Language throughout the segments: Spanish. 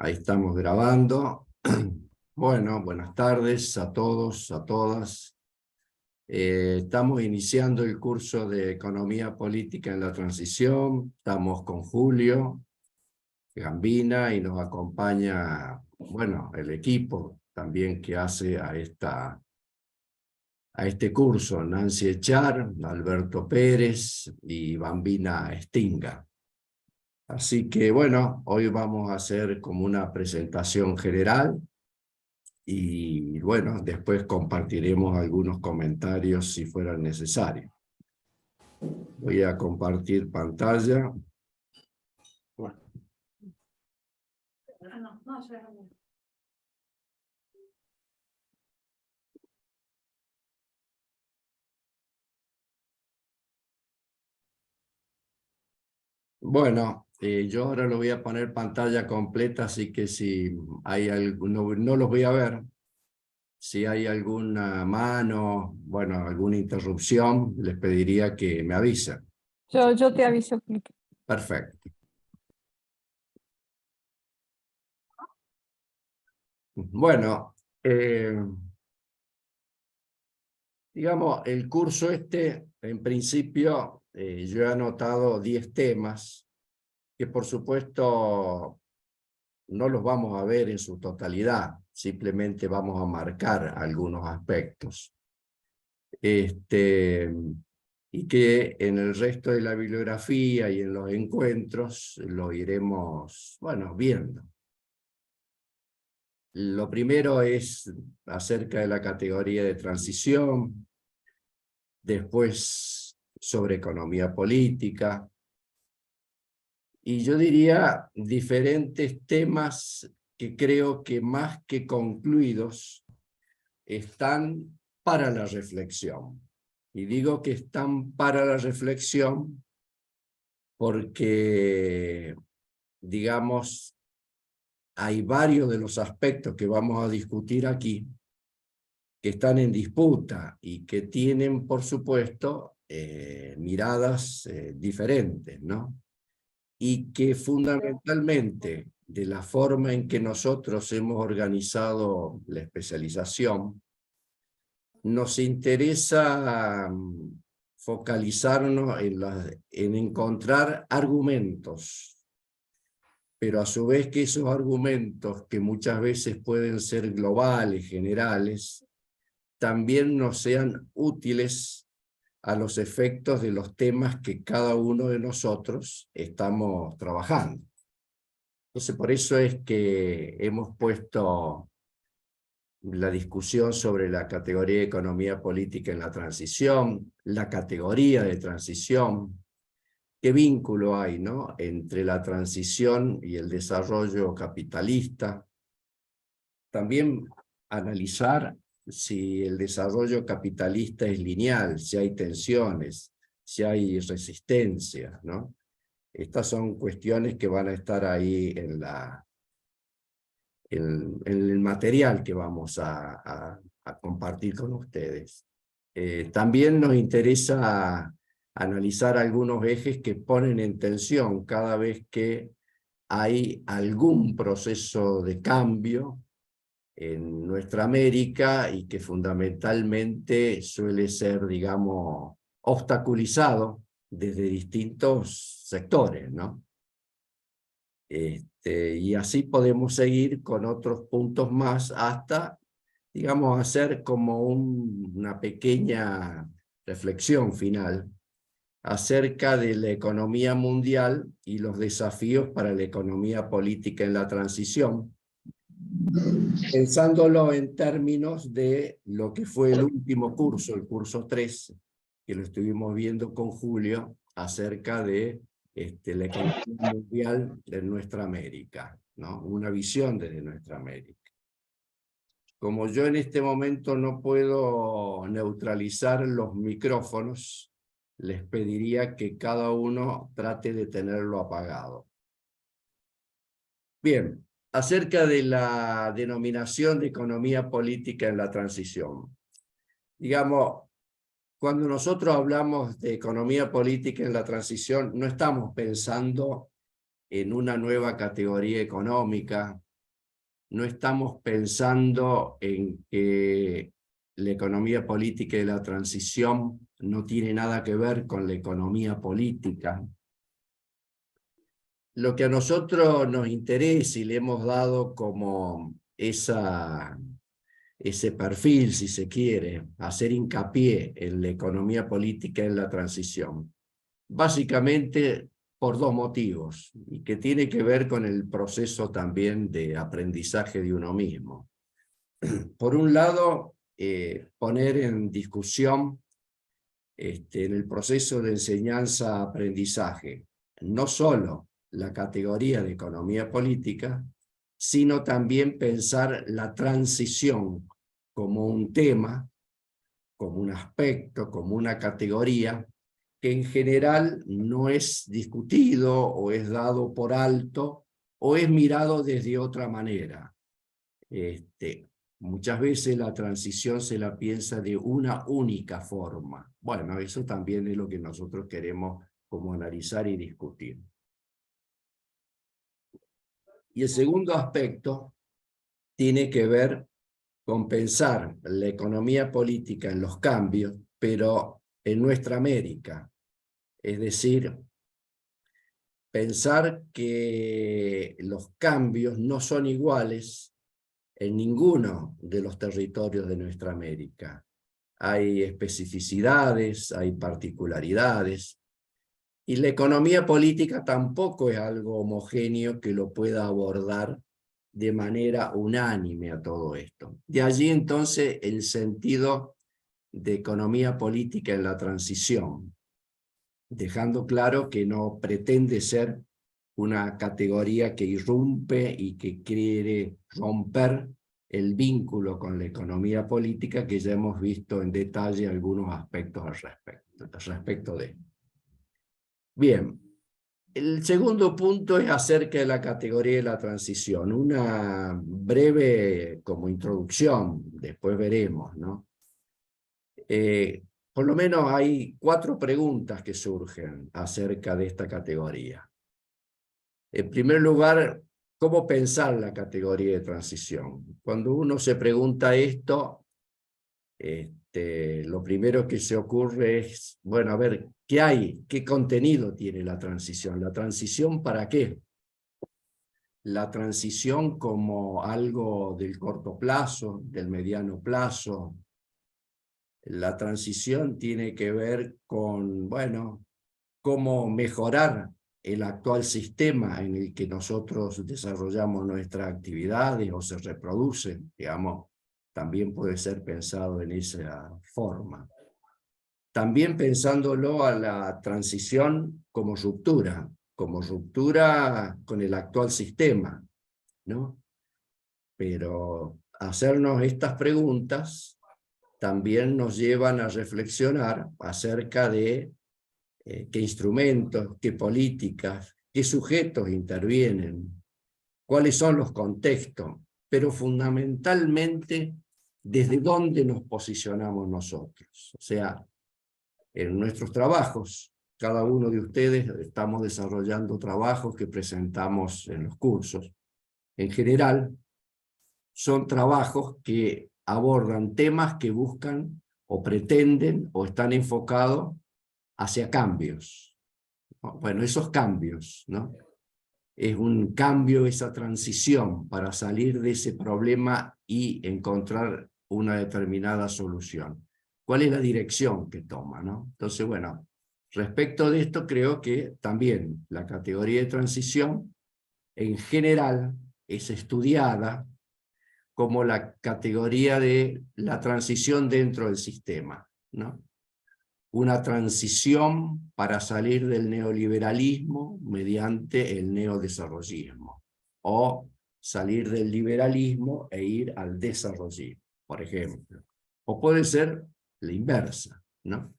Ahí estamos grabando. Bueno, buenas tardes a todos, a todas. Estamos iniciando el curso de Economía Política en la Transición. Estamos con Julio Gambina y nos acompaña, bueno, el equipo también que hace a este curso, Nancy Echar, Alberto Pérez y Bambina Stinga. Así que, bueno, hoy vamos a hacer como una presentación general y, bueno, después compartiremos algunos comentarios si fuera necesario. Voy a compartir pantalla. Bueno. Bueno, yo ahora lo voy a poner pantalla completa, así que si hay no los voy a ver. Si hay alguna mano, bueno, alguna interrupción, les pediría que me avisen. Yo te aviso. Perfecto. Bueno, digamos, el curso en principio, yo he anotado 10 temas que por supuesto no los vamos a ver en su totalidad, simplemente vamos a marcar algunos aspectos. Y que en el resto de la bibliografía y en los encuentros lo iremos, bueno, viendo. Lo primero es acerca de la categoría de transición, después sobre economía política, y yo diría diferentes temas que creo que más que concluidos están para la reflexión. Y digo que están para la reflexión porque, digamos, hay varios de los aspectos que vamos a discutir aquí que están en disputa y que tienen, por supuesto, miradas diferentes, ¿no? Y que fundamentalmente, de la forma en que nosotros hemos organizado la especialización, nos interesa focalizarnos en encontrar argumentos, pero a su vez que esos argumentos, que muchas veces pueden ser globales, generales, también nos sean útiles a los efectos de los temas que cada uno de nosotros estamos trabajando. Entonces, por eso es que hemos puesto la discusión sobre la categoría de economía política en la transición, la categoría de transición, qué vínculo hay, ¿no?, entre la transición y el desarrollo capitalista. También analizar si el desarrollo capitalista es lineal, si hay tensiones, si hay resistencia, ¿no? Estas son cuestiones que van a estar ahí en el material que vamos a compartir con ustedes. También nos interesa analizar algunos ejes que ponen en tensión cada vez que hay algún proceso de cambio en nuestra América y que fundamentalmente suele ser, digamos, obstaculizado desde distintos sectores, ¿no? Y así podemos seguir con otros puntos más hasta, digamos, hacer como una pequeña reflexión final acerca de la economía mundial y los desafíos para la economía política en la transición, pensándolo en términos de lo que fue el último curso, el curso 3, que lo estuvimos viendo con Julio, acerca de la economía mundial de nuestra América, ¿no? Una visión desde nuestra América. Como yo en este momento no puedo neutralizar los micrófonos, les pediría que cada uno trate de tenerlo apagado. Bien, acerca de la denominación de economía política en la transición. Digamos, cuando nosotros hablamos de economía política en la transición, no estamos pensando en una nueva categoría económica, no estamos pensando en que la economía política y la transición no tiene nada que ver con la economía política. Lo que a nosotros nos interesa y le hemos dado como ese perfil, si se quiere, hacer hincapié en la economía política en la transición. Básicamente por dos motivos, y que tiene que ver con el proceso también de aprendizaje de uno mismo. Por un lado, poner en discusión en el proceso de enseñanza-aprendizaje, no solo la categoría de economía política, sino también pensar la transición como un tema, como un aspecto, como una categoría, que en general no es discutido o es dado por alto o es mirado desde otra manera. Muchas veces la transición se la piensa de una única forma. Bueno, eso también es lo que nosotros queremos como analizar y discutir. Y el segundo aspecto tiene que ver con pensar la economía política en los cambios, pero en nuestra América. Es decir, pensar que los cambios no son iguales en ninguno de los territorios de nuestra América. Hay especificidades, hay particularidades, y la economía política tampoco es algo homogéneo que lo pueda abordar de manera unánime a todo esto. De allí entonces el sentido de economía política en la transición, dejando claro que no pretende ser una categoría que irrumpe y que quiere romper el vínculo con la economía política, que ya hemos visto en detalle algunos aspectos al respecto de. Bien, el segundo punto es acerca de la categoría de la transición. Una breve como introducción, después veremos, ¿no? Por lo menos hay 4 preguntas que surgen acerca de esta categoría. En primer lugar, ¿cómo pensar la categoría de transición? Cuando uno se pregunta esto, lo primero que se ocurre es, bueno, a ver, ¿qué hay? ¿Qué contenido tiene la transición? ¿La transición para qué? La transición como algo del corto plazo, del mediano plazo. La transición tiene que ver con, bueno, cómo mejorar el actual sistema en el que nosotros desarrollamos nuestras actividades o se reproducen, digamos, también puede ser pensado en esa forma. También pensándolo a la transición como ruptura con el actual sistema, ¿no? Pero hacernos estas preguntas también nos llevan a reflexionar acerca de qué instrumentos, qué políticas, qué sujetos intervienen, cuáles son los contextos, pero fundamentalmente desde dónde nos posicionamos nosotros. O sea, en nuestros trabajos, cada uno de ustedes estamos desarrollando trabajos que presentamos en los cursos. En general, son trabajos que abordan temas que buscan o pretenden o están enfocados hacia cambios. Bueno, esos cambios, ¿no? Es un cambio, esa transición para salir de ese problema y encontrar una determinada solución. ¿Cuál es la dirección que toma, no? Entonces, bueno, respecto de esto creo que también la categoría de transición en general es estudiada como la categoría de la transición dentro del sistema, ¿no? Una transición para salir del neoliberalismo mediante el neodesarrollismo, o salir del liberalismo e ir al desarrollismo, por ejemplo. O puede ser la inversa, ¿no?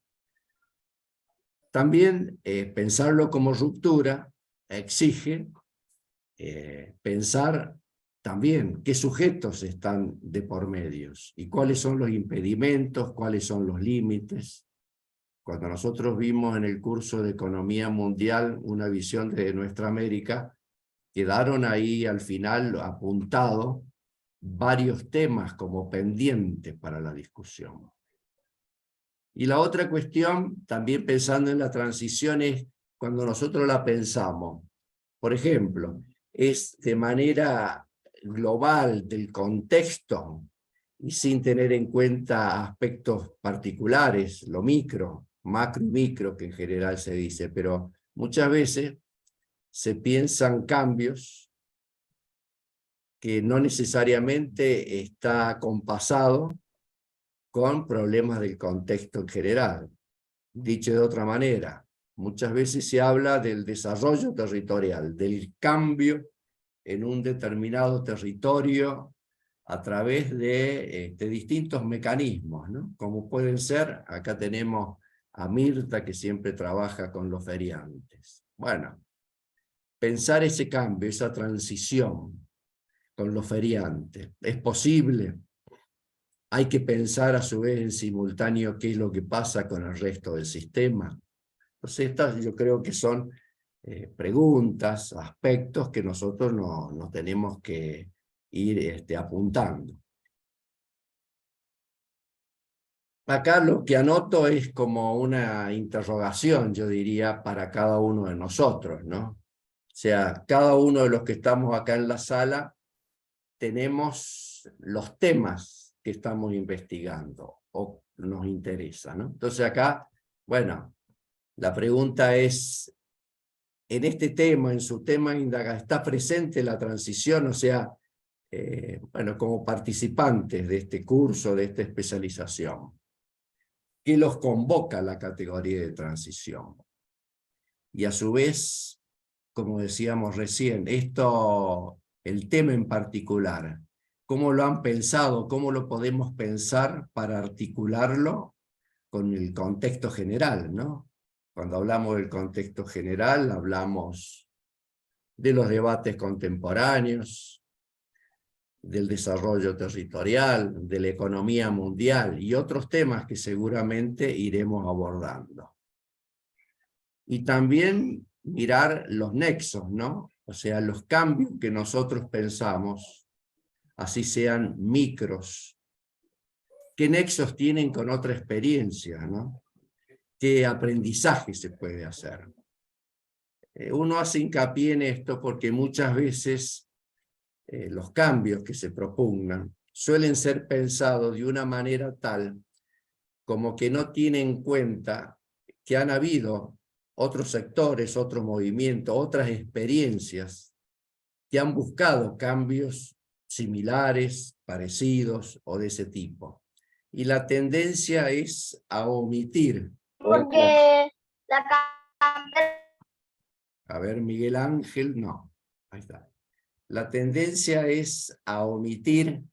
También pensarlo como ruptura exige pensar también qué sujetos están de por medios y cuáles son los impedimentos, cuáles son los límites. Cuando nosotros vimos en el curso de Economía Mundial una visión de nuestra América, quedaron ahí al final apuntados varios temas como pendientes para la discusión. Y la otra cuestión, también pensando en la transición, es cuando nosotros la pensamos. Por ejemplo, es de manera global del contexto y sin tener en cuenta aspectos particulares, lo micro, macro y micro que en general se dice, pero muchas veces se piensan cambios que no necesariamente está compasado con problemas del contexto en general. Dicho de otra manera, muchas veces se habla del desarrollo territorial, del cambio en un determinado territorio a través de distintos mecanismos, ¿no? Como pueden ser, acá tenemos a Mirta que siempre trabaja con los feriantes. Bueno, pensar ese cambio, esa transición con los feriantes, ¿es posible? Hay que pensar a su vez en simultáneo qué es lo que pasa con el resto del sistema. Entonces estas yo creo que son preguntas, aspectos que nosotros no tenemos que ir apuntando. Acá lo que anoto es como una interrogación, yo diría, para cada uno de nosotros, ¿no? O sea, cada uno de los que estamos acá en la sala tenemos los temas que estamos investigando o nos interesa, ¿no? Entonces acá, bueno, la pregunta es, en este tema, en su tema indaga, ¿está presente la transición? O sea, bueno, como participantes de este curso, de esta especialización, ¿qué los convoca a la categoría de transición? Y a su vez, como decíamos recién, el tema en particular, ¿cómo lo han pensado? ¿Cómo lo podemos pensar para articularlo con el contexto general, ¿no? Cuando hablamos del contexto general, hablamos de los debates contemporáneos, del desarrollo territorial, de la economía mundial y otros temas que seguramente iremos abordando. Y también mirar los nexos, ¿no? O sea, los cambios que nosotros pensamos, así sean micros, ¿qué nexos tienen con otra experiencia, ¿no? ¿Qué aprendizaje se puede hacer? Uno hace hincapié en esto porque muchas veces los cambios que se propugnan suelen ser pensados de una manera tal como que no tienen en cuenta que han habido otros sectores, otros movimientos, otras experiencias que han buscado cambios similares, parecidos o de ese tipo. Y la tendencia es a omitir. Porque A ver, Miguel Ángel, no. Ahí está. La tendencia es a omitir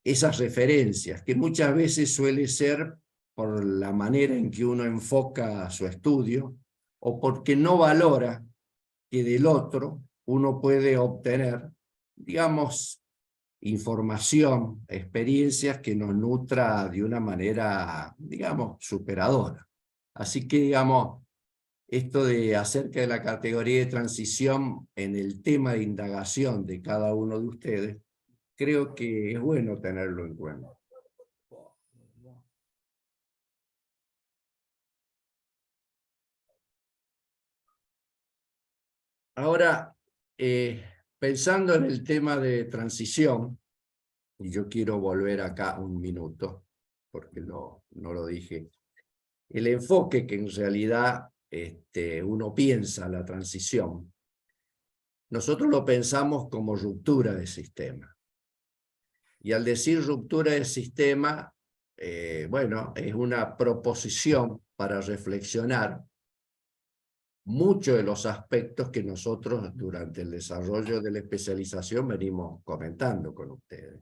esas referencias, que muchas veces suele ser por la manera en que uno enfoca su estudio, o porque no valora que del otro uno puede obtener, digamos, información, experiencias que nos nutra de una manera, digamos, superadora. Así que, digamos, esto de acerca de la categoría de transición en el tema de indagación de cada uno de ustedes, creo que es bueno tenerlo en cuenta. Ahora, pensando en el tema de transición, y yo quiero volver acá un minuto, porque no lo dije, el enfoque que en realidad uno piensa la transición, nosotros lo pensamos como ruptura de sistema. Y al decir ruptura del sistema, bueno, es una proposición para reflexionar muchos de los aspectos que nosotros durante el desarrollo de la especialización venimos comentando con ustedes.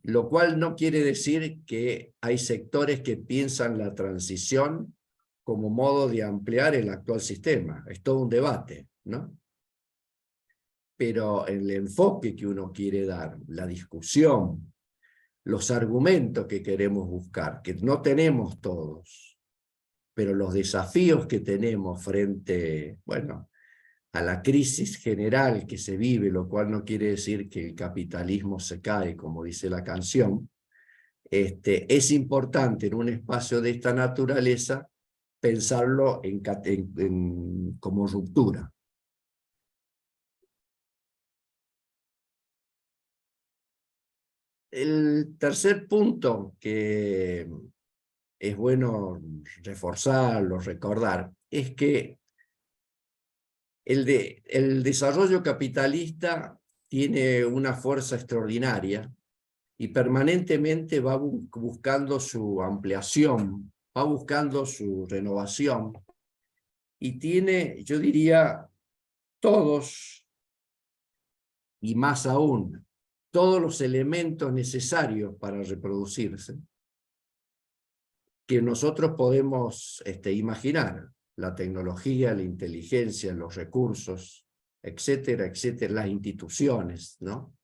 Lo cual no quiere decir que hay sectores que piensan la transición como modo de ampliar el actual sistema. Es todo un debate, ¿no? Pero el enfoque que uno quiere dar, la discusión, los argumentos que queremos buscar, que no tenemos todos, pero los desafíos que tenemos frente, bueno, a la crisis general que se vive, lo cual no quiere decir que el capitalismo se cae, como dice la canción, es importante en un espacio de esta naturaleza pensarlo como ruptura. El tercer punto que es bueno reforzarlo, recordar, es que el desarrollo capitalista tiene una fuerza extraordinaria y permanentemente va buscando su ampliación, va buscando su renovación y tiene, yo diría, todos y más aún, todos los elementos necesarios para reproducirse que nosotros podemos imaginar. La tecnología, la inteligencia, los recursos, etcétera, etcétera, las instituciones, ¿no?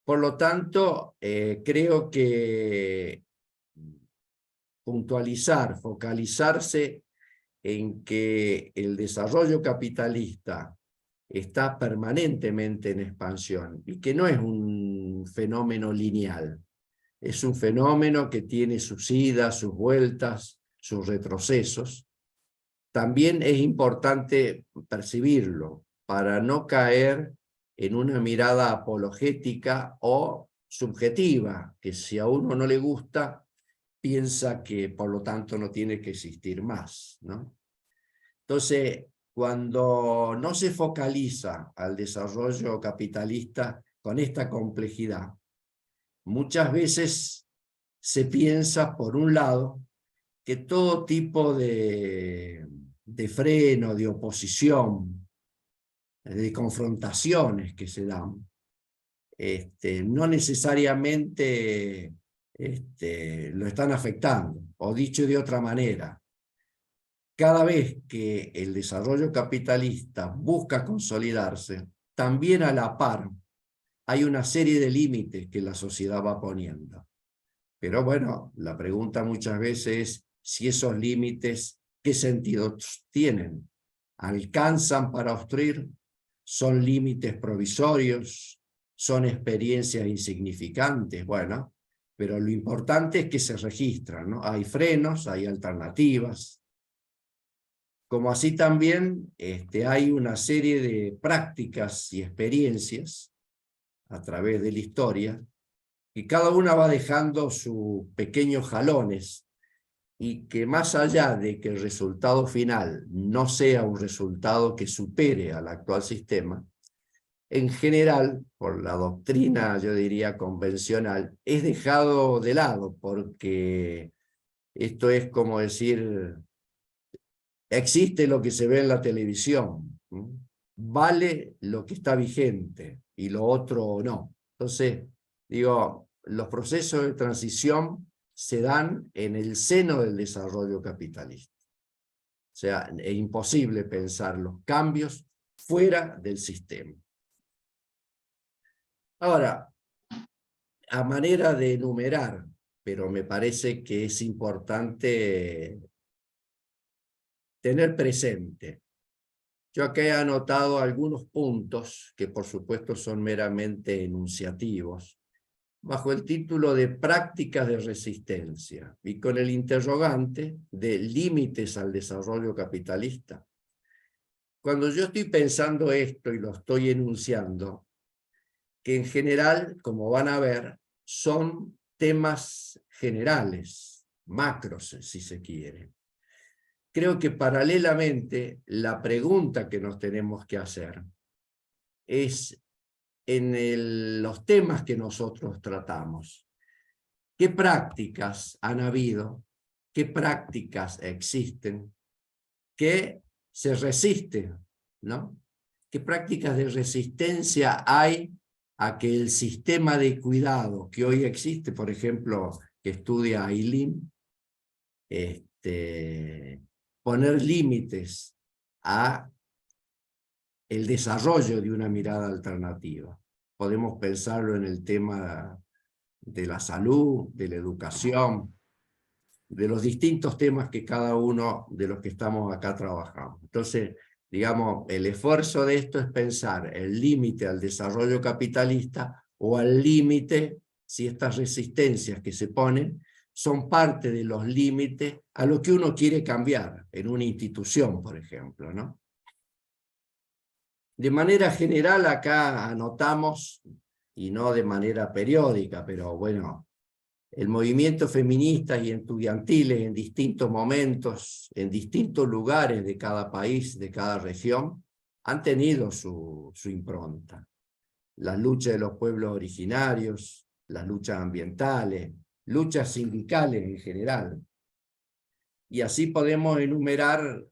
Por lo tanto, creo que puntualizar, focalizarse en que el desarrollo capitalista está permanentemente en expansión y que no es un fenómeno lineal, es un fenómeno que tiene sus idas, sus vueltas, sus retrocesos. También es importante percibirlo para no caer en una mirada apologética o subjetiva, que si a uno no le gusta, piensa que por lo tanto no tiene que existir más, ¿no? Entonces, cuando no se focaliza al desarrollo capitalista con esta complejidad, muchas veces se piensa, por un lado, que todo tipo de freno, de oposición, de confrontaciones que se dan, no necesariamente lo están afectando. O dicho de otra manera, cada vez que el desarrollo capitalista busca consolidarse, también a la par hay una serie de límites que la sociedad va poniendo. Pero bueno, la pregunta muchas veces es si esos límites, ¿qué sentido tienen? ¿Alcanzan para obstruir? ¿Son límites provisorios? ¿Son experiencias insignificantes? Bueno, pero lo importante es que se registran, ¿no? Hay frenos, hay alternativas. Como así también hay una serie de prácticas y experiencias a través de la historia, y cada una va dejando sus pequeños jalones, y que más allá de que el resultado final no sea un resultado que supere al actual sistema, en general, por la doctrina, yo diría, convencional, es dejado de lado, porque esto es como decir, existe lo que se ve en la televisión, ¿no? Vale lo que está vigente y lo otro no. Entonces, digo, los procesos de transición se dan en el seno del desarrollo capitalista. O sea, es imposible pensar los cambios fuera del sistema. Ahora, a manera de enumerar, pero me parece que es importante tener presente. Yo acá he anotado algunos puntos que por supuesto son meramente enunciativos, bajo el título de prácticas de resistencia y con el interrogante de límites al desarrollo capitalista. Cuando yo estoy pensando esto y lo estoy enunciando, que en general, como van a ver, son temas generales, macros, si se quiere. Creo que paralelamente la pregunta que nos tenemos que hacer es, en los temas que nosotros tratamos, ¿qué prácticas han habido? ¿Qué prácticas existen? ¿Qué se resisten? ¿No? ¿Qué prácticas de resistencia hay a que el sistema de cuidado que hoy existe, por ejemplo, que estudia Aileen, poner límites a el desarrollo de una mirada alternativa? Podemos pensarlo en el tema de la salud, de la educación, de los distintos temas que cada uno de los que estamos acá trabajamos. Entonces, digamos, el esfuerzo de esto es pensar el límite al desarrollo capitalista o al límite, si estas resistencias que se ponen son parte de los límites a lo que uno quiere cambiar en una institución, por ejemplo, ¿no? De manera general acá anotamos, y no de manera periódica, pero bueno, el movimiento feminista y estudiantiles en distintos momentos, en distintos lugares de cada país, de cada región, han tenido su impronta. Las luchas de los pueblos originarios, las luchas ambientales, luchas sindicales en general. Y así podemos enumerar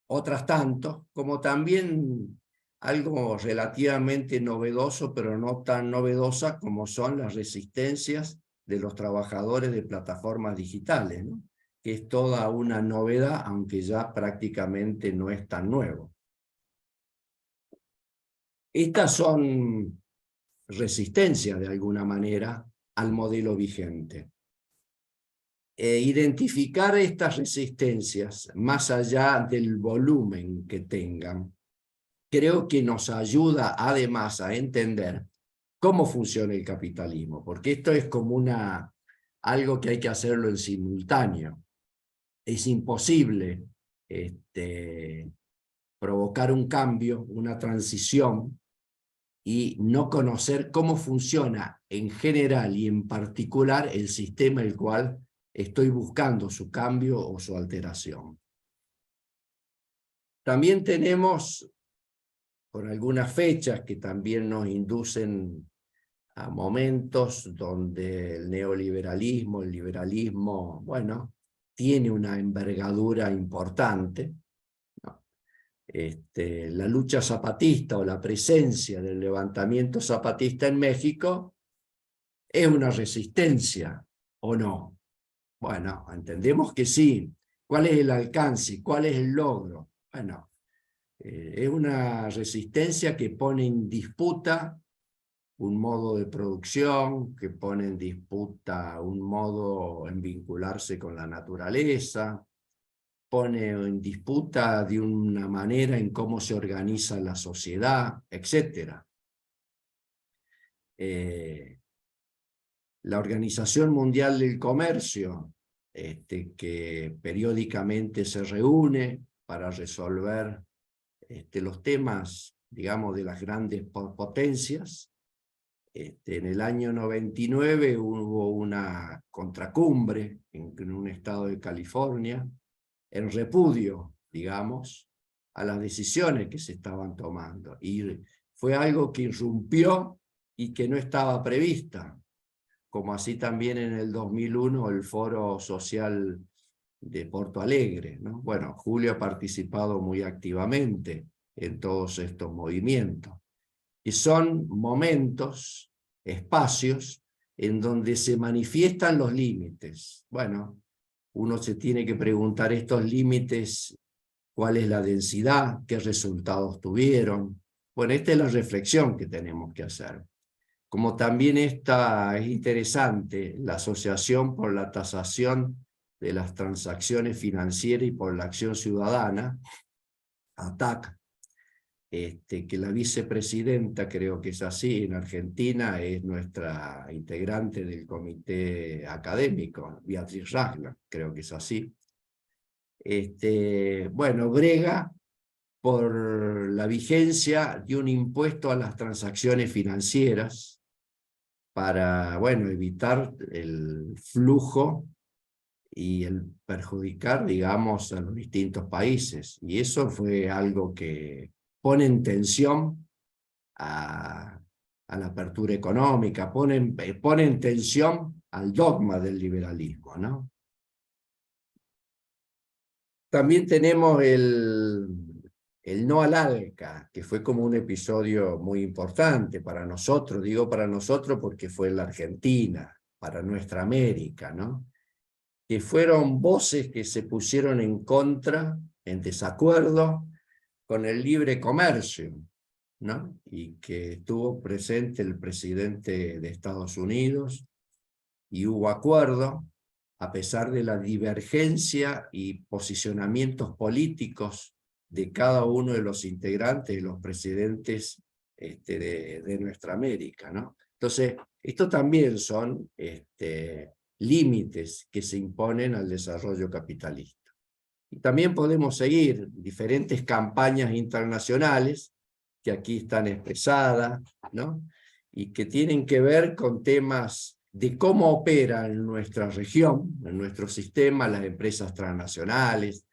otras tantos, como también algo relativamente novedoso, pero no tan novedosa como son las resistencias de los trabajadores de plataformas digitales, ¿no? Que es toda una novedad, aunque ya prácticamente no es tan nuevo. Estas son resistencias, de alguna manera, al modelo vigente. Identificar estas resistencias, más allá del volumen que tengan, creo que nos ayuda además a entender cómo funciona el capitalismo, porque esto es como algo que hay que hacerlo en simultáneo. Es imposible provocar un cambio, una transición, y no conocer cómo funciona en general y en particular el sistema el cual estoy buscando su cambio o su alteración. También tenemos, por algunas fechas que también nos inducen a momentos donde el neoliberalismo, el liberalismo, bueno, tiene una envergadura importante, ¿no? La lucha zapatista o la presencia del levantamiento zapatista en México es una resistencia, ¿o no? Bueno, entendemos que sí. ¿Cuál es el alcance? ¿Cuál es el logro? Bueno, es una resistencia que pone en disputa un modo de producción, que pone en disputa un modo en vincularse con la naturaleza, pone en disputa de una manera en cómo se organiza la sociedad, etc. La Organización Mundial del Comercio, que periódicamente se reúne para resolver los temas, digamos, de las grandes potencias. En el año 99 hubo una contracumbre en un estado de California, en repudio, digamos, a las decisiones que se estaban tomando. Y fue algo que irrumpió y que no estaba prevista, como así también en el 2001 el Foro Social de Porto Alegre, ¿no? Bueno, Julio ha participado muy activamente en todos estos movimientos. Y son momentos, espacios, en donde se manifiestan los límites. Bueno, uno se tiene que preguntar estos límites, cuál es la densidad, qué resultados tuvieron. Bueno, esta es la reflexión que tenemos que hacer. Como también esta es interesante, la Asociación por la Tasación de las Transacciones Financieras y por la Acción Ciudadana, ATAC, que la vicepresidenta, creo que es así, en Argentina, es nuestra integrante del comité académico, Beatriz Ragland, creo que es así. Bueno, brega por la vigencia de un impuesto a las transacciones financieras para, bueno, evitar el flujo y el perjudicar, digamos, a los distintos países. Y eso fue algo que pone en tensión a la apertura económica, pone en tensión al dogma del liberalismo, ¿no? También tenemos el no al ALCA, que fue como un episodio muy importante para nosotros, digo para nosotros porque fue en la Argentina, para nuestra América, ¿no? Que fueron voces que se pusieron en contra, en desacuerdo con el libre comercio, ¿no? Y que estuvo presente el presidente de Estados Unidos, y hubo acuerdo, a pesar de la divergencia y posicionamientos políticos de cada uno de los integrantes y los presidentes de nuestra América, ¿no? Entonces, esto también son límites que se imponen al desarrollo capitalista. Y también podemos seguir diferentes campañas internacionales que aquí están expresadas, ¿no? Y que tienen que ver con temas de cómo opera en nuestra región, en nuestro sistema, las empresas transnacionales,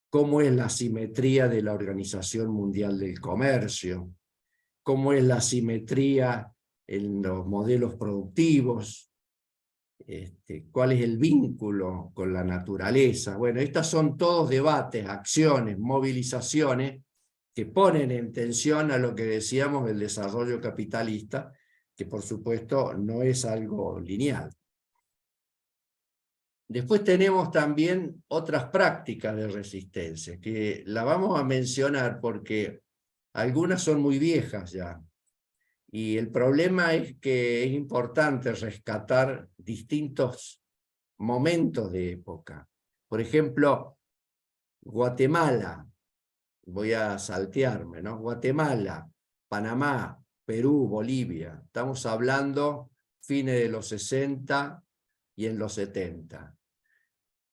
cómo es la asimetría de la Organización Mundial del Comercio, cómo es la asimetría en los modelos productivos, cuál es el vínculo con la naturaleza. Bueno, estos son todos debates, acciones, movilizaciones que ponen en tensión a lo que decíamos del desarrollo capitalista, que por supuesto no es algo lineal. Después tenemos también otras prácticas de resistencia, que la vamos a mencionar porque algunas son muy viejas ya. Y el problema es que es importante rescatar distintos momentos de época. Por ejemplo, Guatemala, voy a saltearme, ¿no? Guatemala, Panamá, Perú, Bolivia. Estamos hablando fines de los 60 y en los 70.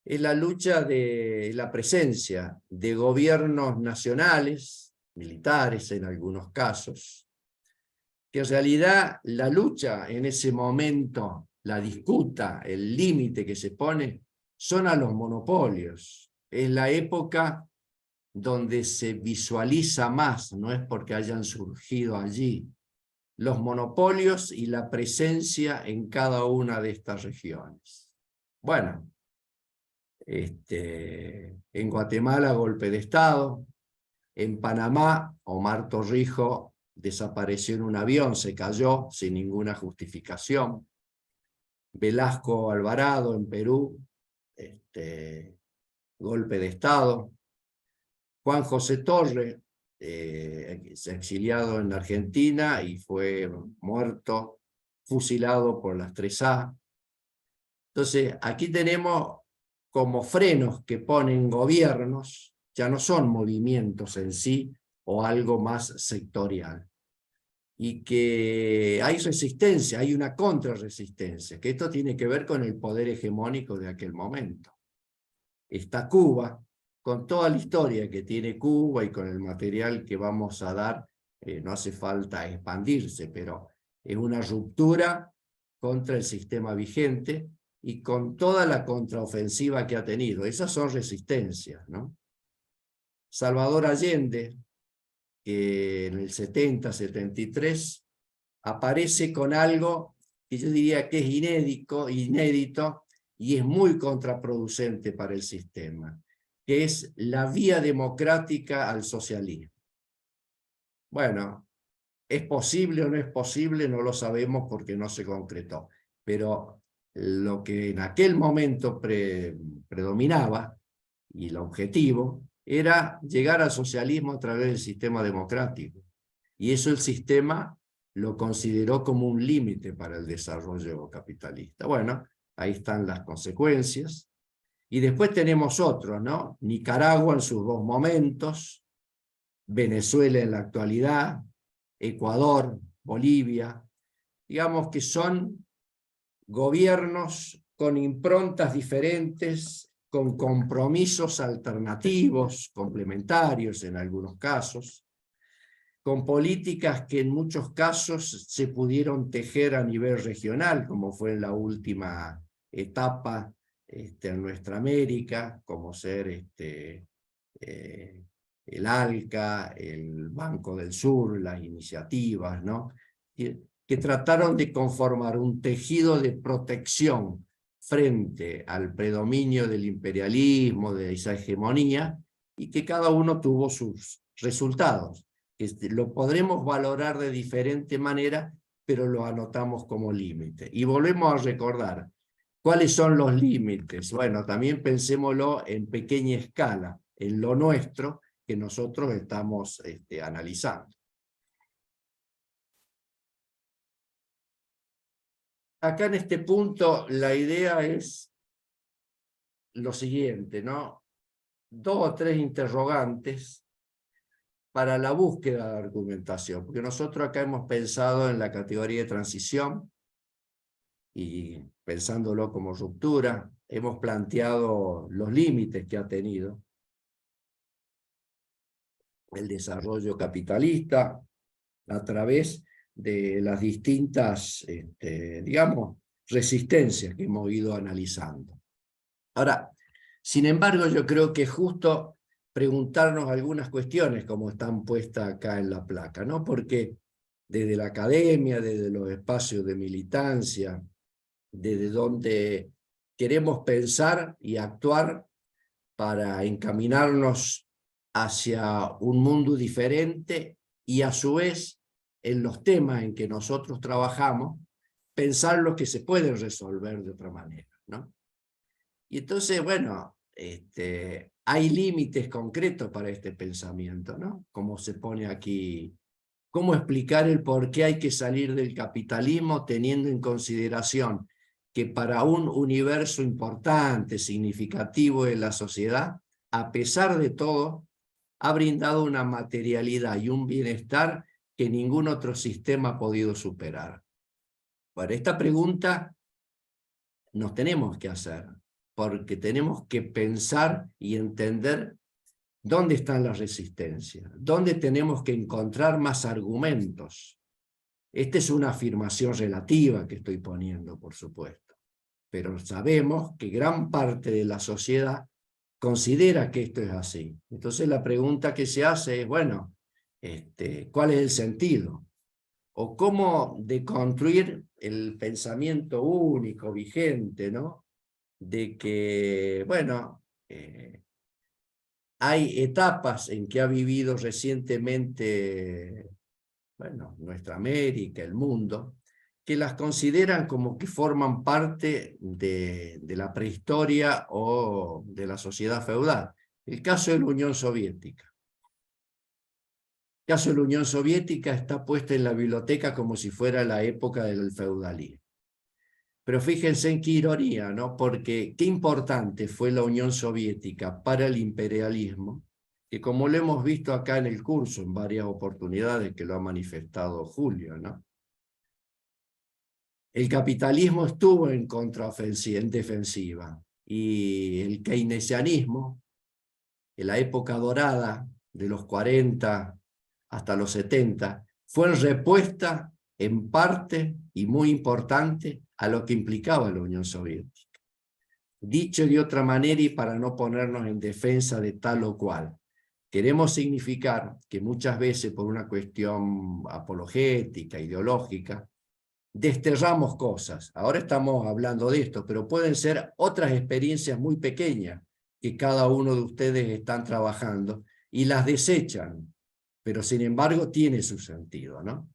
Es la lucha de la presencia de gobiernos nacionales, militares en algunos casos, que en realidad la lucha en ese momento, la disputa, el límite que se pone, son a los monopolios. Es la época donde se visualiza más, no es porque hayan surgido allí, los monopolios y la presencia en cada una de estas regiones. Bueno, en Guatemala, golpe de Estado. En Panamá, Omar Torrijos desapareció en un avión, se cayó sin ninguna justificación. Velasco Alvarado en Perú, golpe de Estado. Juan José Torre, exiliado en Argentina y fue muerto, fusilado por las 3A. Entonces, aquí tenemos como frenos que ponen gobiernos, ya no son movimientos en sí o algo más sectorial. Y que hay resistencia, hay una contrarresistencia, que esto tiene que ver con el poder hegemónico de aquel momento. Está Cuba, con toda la historia que tiene Cuba y con el material que vamos a dar, no hace falta expandirse, pero es una ruptura contra el sistema vigente y con toda la contraofensiva que ha tenido. Esas son resistencias, ¿no? Salvador Allende, que en el 70, 73, aparece con algo que yo diría que es inédito y es muy contraproducente para el sistema, que es la vía democrática al socialismo. Bueno, ¿es posible o no es posible? No lo sabemos porque no se concretó, pero lo que en aquel momento predominaba y el objetivo era llegar al socialismo a través del sistema democrático. Y eso el sistema lo consideró como un límite para el desarrollo capitalista. Bueno, ahí están las consecuencias. Y después tenemos otros, ¿no? Nicaragua en sus dos momentos, Venezuela en la actualidad, Ecuador, Bolivia. Digamos que son gobiernos con improntas diferentes, con compromisos alternativos, complementarios en algunos casos, con políticas que en muchos casos se pudieron tejer a nivel regional, como fue en la última etapa en nuestra América, como ser el ALCA, el Banco del Sur, las iniciativas, ¿no? Que trataron de conformar un tejido de protección frente al predominio del imperialismo, de esa hegemonía, y que cada uno tuvo sus resultados. Lo podremos valorar de diferente manera, pero lo anotamos como límite. Y volvemos a recordar, ¿cuáles son los límites? Bueno, también pensémoslo en pequeña escala, en lo nuestro que nosotros estamos analizando. Acá en este punto la idea es lo siguiente, ¿no? 2 o 3 interrogantes para la búsqueda de argumentación, porque nosotros acá hemos pensado en la categoría de transición, y pensándolo como ruptura, hemos planteado los límites que ha tenido el desarrollo capitalista a través de las distintas, digamos, resistencias que hemos ido analizando. Ahora, sin embargo, yo creo que es justo preguntarnos algunas cuestiones como están puestas acá en la placa, ¿no? Porque desde la academia, desde los espacios de militancia, desde donde queremos pensar y actuar para encaminarnos hacia un mundo diferente y a su vez en los temas en que nosotros trabajamos, pensar los que se pueden resolver de otra manera, ¿no? Y entonces, bueno, hay límites concretos para este pensamiento, ¿no? Como se pone aquí, cómo explicar el por qué hay que salir del capitalismo teniendo en consideración que para un universo importante, significativo de la sociedad, a pesar de todo, ha brindado una materialidad y un bienestar que ningún otro sistema ha podido superar. Bueno, esta pregunta nos tenemos que hacer, porque tenemos que pensar y entender dónde están las resistencias, dónde tenemos que encontrar más argumentos. Esta es una afirmación relativa que estoy poniendo, por supuesto, pero sabemos que gran parte de la sociedad considera que esto es así. Entonces la pregunta que se hace es, bueno, ¿cuál es el sentido? O cómo deconstruir el pensamiento único, vigente, ¿no? De que, bueno, hay etapas en que ha vivido recientemente, bueno, nuestra América, el mundo, que las consideran como que forman parte de la prehistoria o de la sociedad feudal. El caso de la Unión Soviética. El caso de la Unión Soviética está puesto en la biblioteca como si fuera la época del feudalismo. Pero fíjense en qué ironía, ¿no? Porque qué importante fue la Unión Soviética para el imperialismo, que como lo hemos visto acá en el curso en varias oportunidades que lo ha manifestado Julio, ¿no? El capitalismo estuvo en contraofensiva, en defensiva, y el keynesianismo, en la época dorada de los 40 hasta los 70, fue en respuesta en parte y muy importante a lo que implicaba la Unión Soviética. Dicho de otra manera y para no ponernos en defensa de tal o cual, queremos significar que muchas veces por una cuestión apologética, ideológica, desterramos cosas. Ahora estamos hablando de esto, pero pueden ser otras experiencias muy pequeñas que cada uno de ustedes están trabajando y las desechan, pero sin embargo tiene su sentido, ¿no?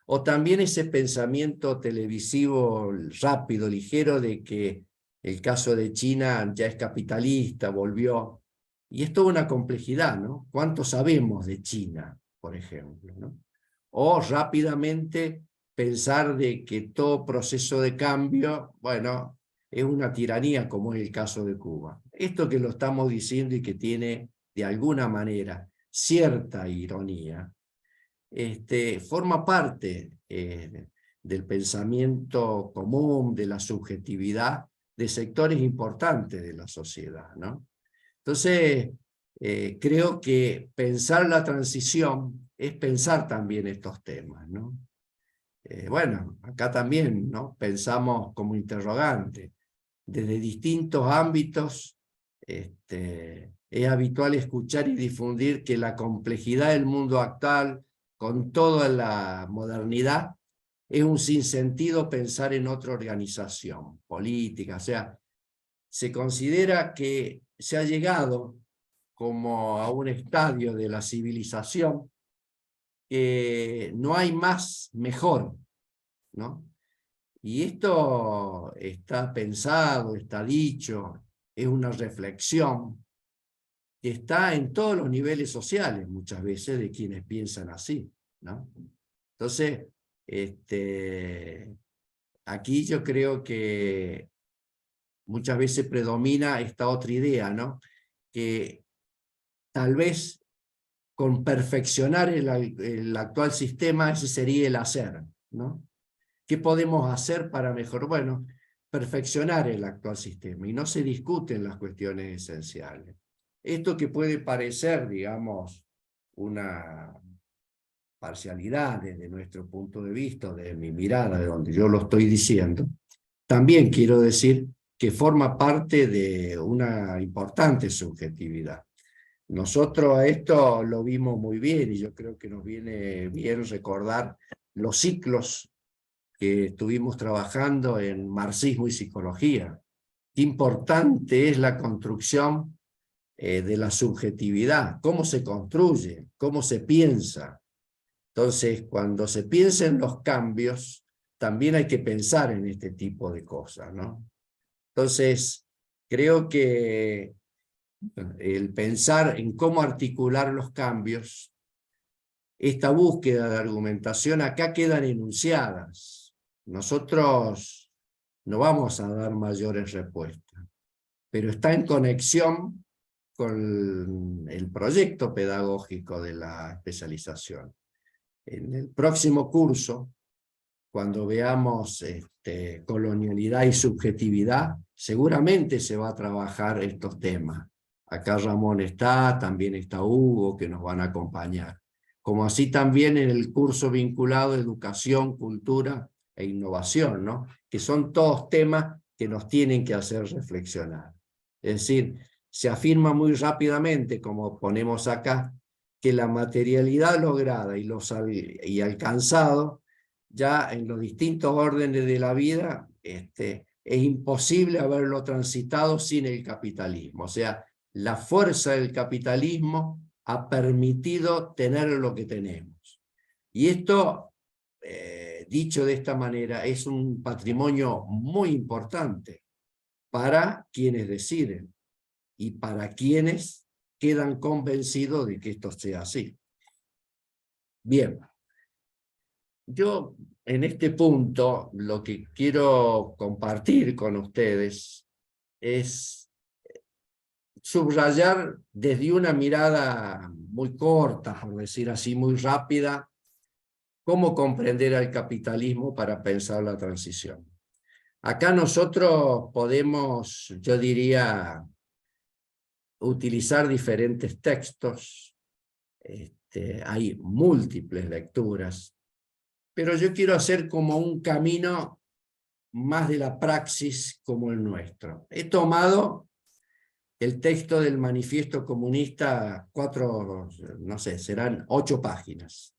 O también ese pensamiento televisivo rápido, ligero, de que el caso de China ya es capitalista, volvió. Y es toda una complejidad, ¿no? ¿Cuánto sabemos de China, por ejemplo, ¿no? O rápidamente pensar de que todo proceso de cambio, bueno, es una tiranía como es el caso de Cuba. Esto que lo estamos diciendo y que tiene de alguna manera cierta ironía, forma parte del pensamiento común, de la subjetividad de sectores importantes de la sociedad, ¿no? Entonces, creo que pensar la transición es pensar también estos temas, ¿no? Bueno, acá también, ¿no? Pensamos como interrogante. Desde distintos ámbitos, es habitual escuchar y difundir que la complejidad del mundo actual, con toda la modernidad, es un sinsentido pensar en otra organización política. O sea, se considera que se ha llegado como a un estadio de la civilización que no hay más mejor, ¿no? Y esto está pensado, está dicho, es una reflexión que está en todos los niveles sociales, muchas veces, de quienes piensan así, ¿no? Entonces, aquí yo creo que muchas veces predomina esta otra idea, ¿no? Que tal vez con perfeccionar el actual sistema, ese sería el hacer, ¿no? ¿Qué podemos hacer para mejorar? Bueno, perfeccionar el actual sistema, y no se discuten las cuestiones esenciales. Esto que puede parecer, digamos, una parcialidad desde nuestro punto de vista, de mi mirada, de donde yo lo estoy diciendo, también quiero decir que forma parte de una importante subjetividad. Nosotros a esto lo vimos muy bien, y yo creo que nos viene bien recordar los ciclos que estuvimos trabajando en marxismo y psicología. Qué importante es la construcción de la subjetividad, cómo se construye, cómo se piensa. Entonces, cuando se piensa en los cambios, también hay que pensar en este tipo de cosas, ¿no? Entonces, creo que el pensar en cómo articular los cambios, esta búsqueda de argumentación acá quedan enunciadas. Nosotros no vamos a dar mayores respuestas, pero está en conexión con el proyecto pedagógico de la especialización. En el próximo curso, cuando veamos colonialidad y subjetividad, seguramente se va a trabajar estos temas. Acá Ramón está, también está Hugo, que nos van a acompañar. Como así también en el curso vinculado a educación, cultura e innovación, ¿no? Que son todos temas que nos tienen que hacer reflexionar. Es decir, se afirma muy rápidamente, como ponemos acá, que la materialidad lograda y alcanzado ya en los distintos órdenes de la vida, es imposible haberlo transitado sin el capitalismo. O sea, la fuerza del capitalismo ha permitido tener lo que tenemos. Y esto, dicho de esta manera, es un patrimonio muy importante para quienes deciden y para quienes quedan convencidos de que esto sea así. Bien. Yo en este punto lo que quiero compartir con ustedes es subrayar desde una mirada muy corta, por decir así, muy rápida, cómo comprender al capitalismo para pensar la transición. Acá nosotros podemos, yo diría, utilizar diferentes textos, hay múltiples lecturas, pero yo quiero hacer como un camino más de la praxis como el nuestro. He tomado el texto del manifiesto comunista, no sé, serán 8 páginas.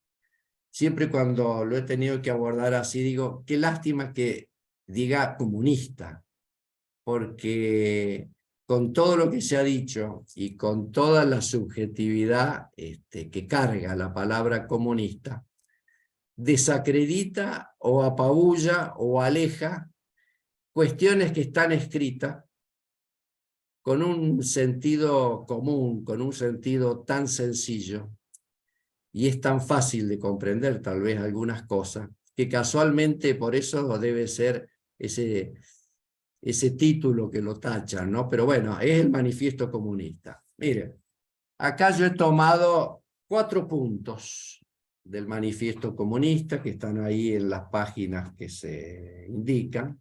Siempre cuando lo he tenido que abordar así, digo, qué lástima que diga comunista, porque con todo lo que se ha dicho y con toda la subjetividad que carga la palabra comunista, desacredita o apabulla o aleja cuestiones que están escritas con un sentido común, con un sentido tan sencillo, y es tan fácil de comprender tal vez algunas cosas, que casualmente por eso debe ser ese título que lo tachan, ¿no? Pero bueno, es el manifiesto comunista. Mire, acá yo he tomado 4 puntos del manifiesto comunista que están ahí en las páginas que se indican,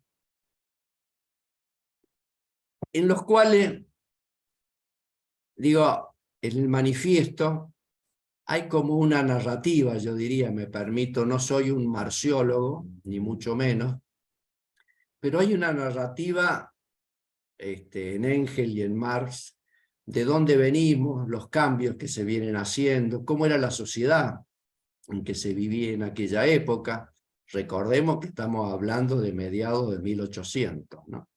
en los cuales, digo, en el manifiesto hay como una narrativa, yo diría, me permito, no soy un marxiólogo, ni mucho menos, pero hay una narrativa en Engels y en Marx, de dónde venimos, los cambios que se vienen haciendo, cómo era la sociedad en que se vivía en aquella época. Recordemos que estamos hablando de mediados de 1800, ¿no?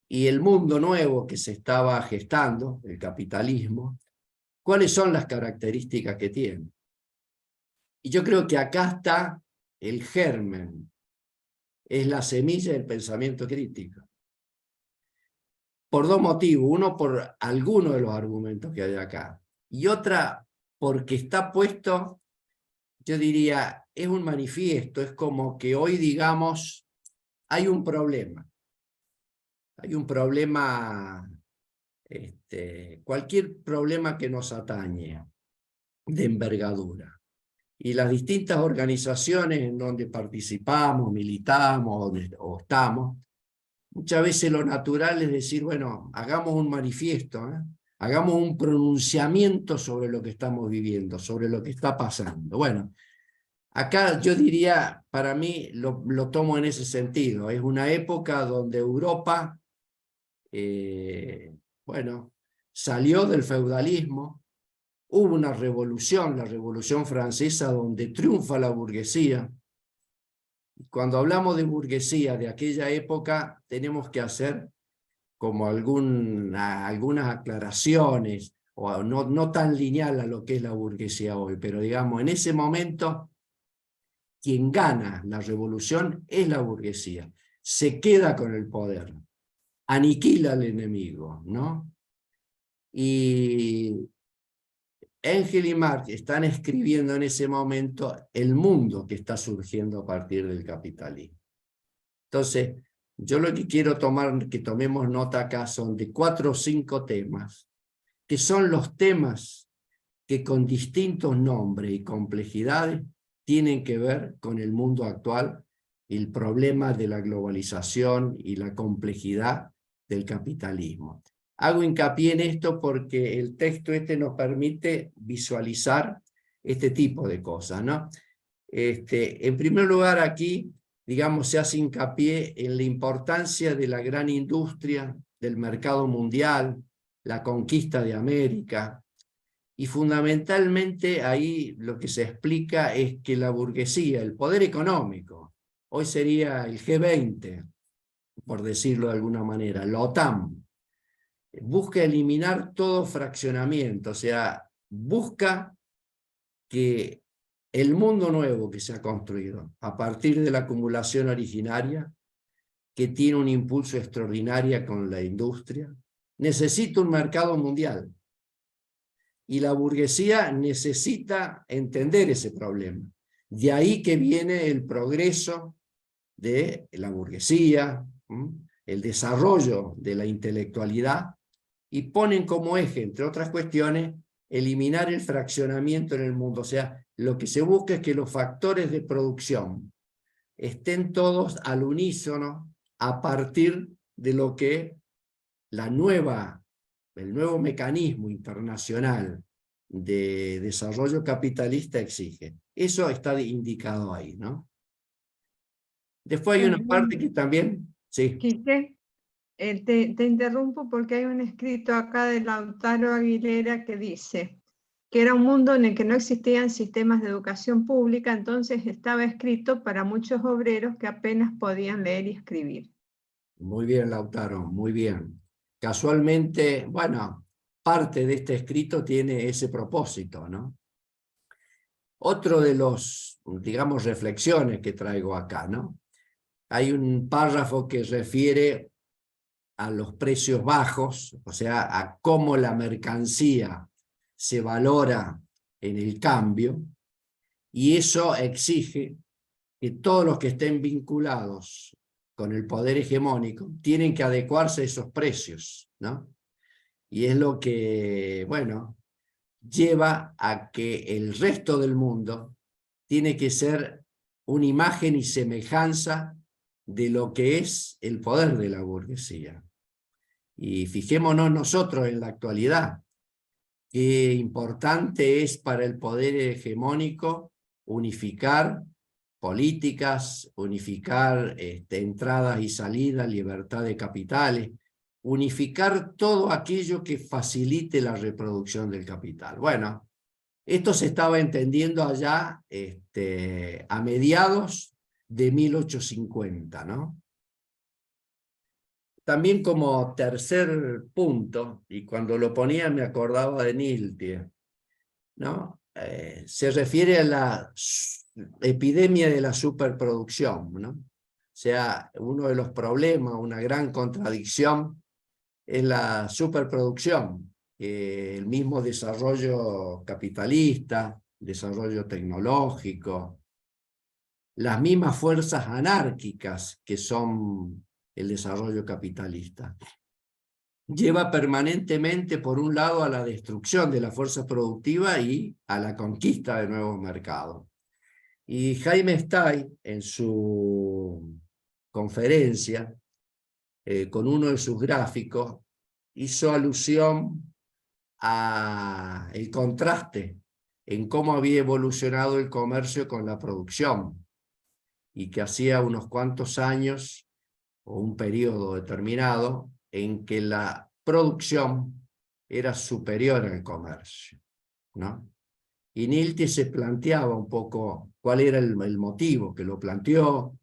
Y el mundo nuevo que se estaba gestando, el capitalismo, ¿cuáles son las características que tiene? Y yo creo que acá está el germen, es la semilla del pensamiento crítico. Por 2 motivos. Uno, por alguno de los argumentos que hay acá. Y otra, porque está puesto, yo diría, es un manifiesto, es como que hoy digamos, hay un problema. Hay un problema, cualquier problema que nos atañe. de envergadura. Y las distintas organizaciones en donde participamos, militamos o estamos, muchas veces lo natural es decir, bueno, hagamos un manifiesto, hagamos un pronunciamiento sobre lo que estamos viviendo, sobre lo que está pasando. Bueno, acá yo diría, para mí, lo tomo en ese sentido. Es una época donde Europa, bueno, salió del feudalismo, hubo una revolución, la Revolución Francesa, donde triunfa la burguesía. Cuando hablamos de burguesía de aquella época, tenemos que hacer como algunas aclaraciones, o no tan lineal a lo que es la burguesía hoy, pero digamos, en ese momento, quien gana la revolución es la burguesía. Se queda con el poder, aniquila al enemigo, ¿no? Y Engel y Marx están escribiendo en ese momento el mundo que está surgiendo a partir del capitalismo. Entonces, yo lo que quiero que tomemos nota acá son de 4 o 5 temas, que son los temas que con distintos nombres y complejidades tienen que ver con el mundo actual, el problema de la globalización y la complejidad del capitalismo. Hago hincapié en esto porque el texto nos permite visualizar este tipo de cosas, ¿no? En primer lugar, aquí, digamos, se hace hincapié en la importancia de la gran industria, del mercado mundial, la conquista de América, y fundamentalmente ahí lo que se explica es que la burguesía, el poder económico, hoy sería el G20, por decirlo de alguna manera, la OTAN, busca eliminar todo fraccionamiento, o sea, busca que el mundo nuevo que se ha construido a partir de la acumulación originaria, que tiene un impulso extraordinario con la industria, necesita un mercado mundial. Y la burguesía necesita entender ese problema. De ahí que viene el progreso de la burguesía, el desarrollo de la intelectualidad, y ponen como eje, entre otras cuestiones, eliminar el fraccionamiento en el mundo. O sea, lo que se busca es que los factores de producción estén todos al unísono a partir de lo que el nuevo mecanismo internacional de desarrollo capitalista exige. Eso está indicado ahí, ¿no? Después hay una parte que también, sí. Quique, te interrumpo porque hay un escrito acá de Lautaro Aguilera que dice que era un mundo en el que no existían sistemas de educación pública, entonces estaba escrito para muchos obreros que apenas podían leer y escribir. Muy bien, Lautaro, muy bien. Casualmente, bueno, parte de este escrito tiene ese propósito, ¿no? Otro de los, digamos, reflexiones que traigo acá, ¿no? Hay un párrafo que refiere a los precios bajos, o sea, a cómo la mercancía se valora en el cambio, y eso exige que todos los que estén vinculados con el poder hegemónico tienen que adecuarse a esos precios, ¿no? Y es lo que, bueno, lleva a que el resto del mundo tiene que ser una imagen y semejanza de lo que es el poder de la burguesía. Y fijémonos nosotros en la actualidad, qué importante es para el poder hegemónico unificar políticas, unificar entradas y salidas, libertad de capitales, unificar todo aquello que facilite la reproducción del capital. Bueno, esto se estaba entendiendo allá a mediados de 1850, ¿no? También como tercer punto, y cuando lo ponía me acordaba de Niltie, ¿no? Se refiere a la epidemia de la superproducción, ¿no? O sea, uno de los problemas, una gran contradicción, es la superproducción, el mismo desarrollo capitalista, desarrollo tecnológico, las mismas fuerzas anárquicas que son el desarrollo capitalista. lleva permanentemente, por un lado, a la destrucción de la fuerza productiva y a la conquista de nuevos mercados. Y Jaime Stay, en su conferencia, con uno de sus gráficos, hizo alusión al contraste en cómo había evolucionado el comercio con la producción, y que hacía unos cuantos años, o un periodo determinado, en que la producción era superior al comercio, ¿no? Y Nilti se planteaba un poco cuál era el motivo que lo planteó,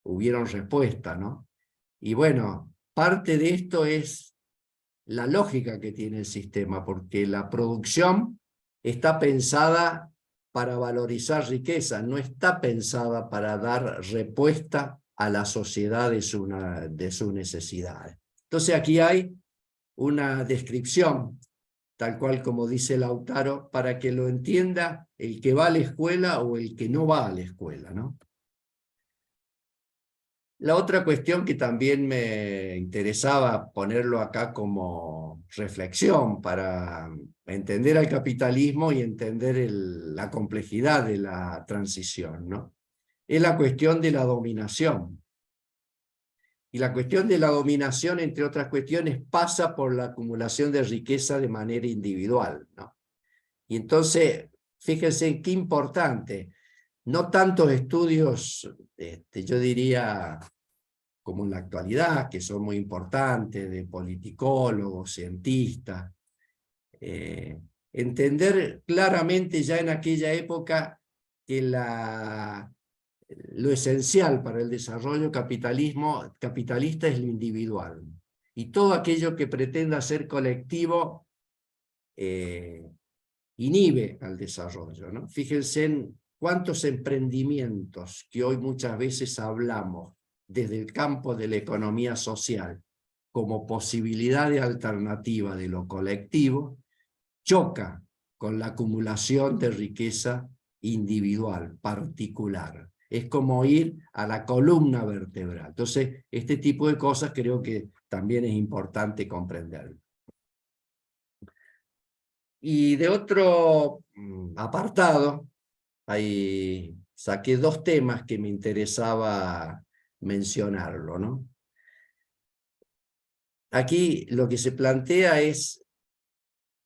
hubieron respuestas, ¿no? Y bueno, parte de esto es la lógica que tiene el sistema, porque la producción está pensada para valorizar riqueza, no está pensada para dar respuesta a la sociedad de sus necesidades. Entonces aquí hay una descripción, tal cual como dice Lautaro, para que lo entienda el que va a la escuela o el que no va a la escuela, ¿no? La otra cuestión que también me interesaba ponerlo acá como reflexión para entender al capitalismo y entender la complejidad de la transición, ¿no? Es la cuestión de la dominación. Y la cuestión de la dominación, entre otras cuestiones, pasa por la acumulación de riqueza de manera individual, ¿no? Y entonces, fíjense qué importante, no tantos estudios, yo diría, como en la actualidad, que son muy importantes, de politicólogos, cientistas, entender claramente ya en aquella época que lo esencial para el desarrollo capitalista es lo individual. Y todo aquello que pretenda ser colectivo inhibe al desarrollo, ¿no? Fíjense en cuántos emprendimientos que hoy muchas veces hablamos desde el campo de la economía social como posibilidad de alternativa de lo colectivo, choca con la acumulación de riqueza individual, particular. Es como ir a la columna vertebral. Entonces, este tipo de cosas creo que también es importante comprender. Y de otro apartado, saqué dos temas que me interesaba mencionarlo, ¿no? Aquí lo que se plantea es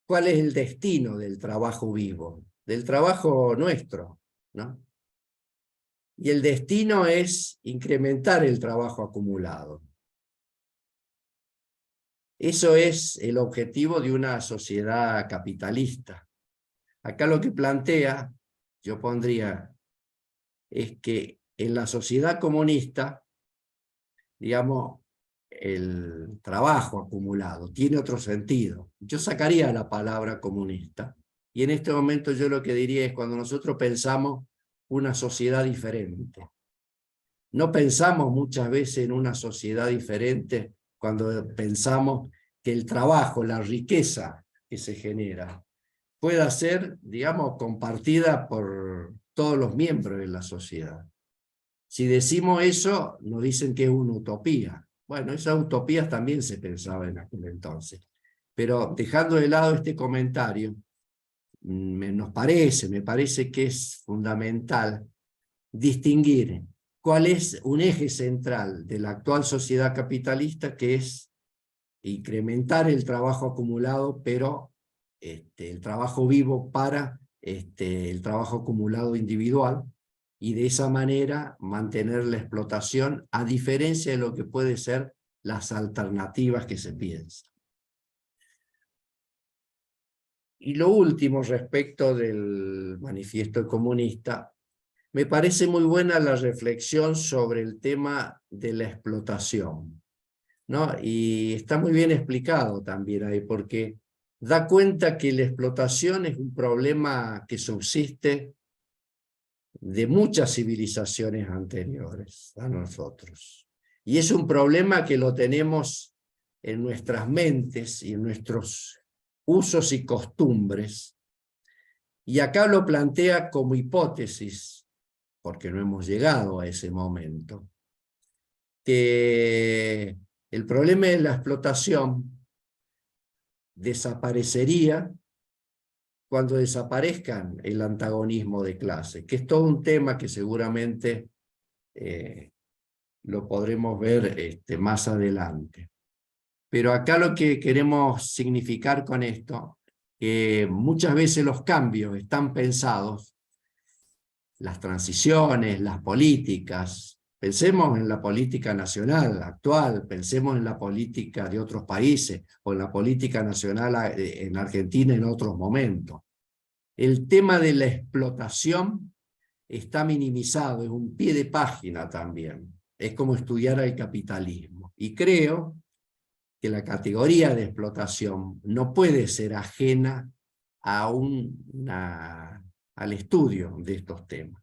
cuál es el destino del trabajo vivo, del trabajo nuestro, ¿no? Y el destino es incrementar el trabajo acumulado. Eso es el objetivo de una sociedad capitalista. Acá lo que plantea, yo pondría, es que en la sociedad comunista, digamos, el trabajo acumulado tiene otro sentido. Yo sacaría la palabra comunista, y en este momento yo lo que diría es cuando nosotros pensamos una sociedad diferente. No pensamos muchas veces en una sociedad diferente cuando pensamos que el trabajo, la riqueza que se genera, pueda ser, digamos, compartida por todos los miembros de la sociedad. Si decimos eso, nos dicen que es una utopía. Bueno, esas utopías también se pensaban en aquel entonces. Pero dejando de lado este comentario, me parece que es fundamental distinguir cuál es un eje central de la actual sociedad capitalista, que es incrementar el trabajo acumulado, pero el trabajo vivo para el trabajo acumulado individual, y de esa manera mantener la explotación, a diferencia de lo que puede ser las alternativas que se piensan. Y lo último respecto del manifiesto comunista, me parece muy buena la reflexión sobre el tema de la explotación, ¿no? Y está muy bien explicado también ahí, porque da cuenta que la explotación es un problema que subsiste de muchas civilizaciones anteriores a nosotros. Y es un problema que lo tenemos en nuestras mentes y en nuestros usos y costumbres. Y acá lo plantea como hipótesis, porque no hemos llegado a ese momento, que el problema de la explotación desaparecería cuando desaparezcan el antagonismo de clase, que es todo un tema que seguramente lo podremos ver más adelante. Pero acá lo que queremos significar con esto, que muchas veces los cambios están pensados, las transiciones, las políticas, pensemos en la política nacional actual, pensemos en la política de otros países, o en la política nacional en Argentina en otros momentos. El tema de la explotación está minimizado, es un pie de página también. Es como estudiar el capitalismo. Y creo que la categoría de explotación no puede ser ajena a al estudio de estos temas.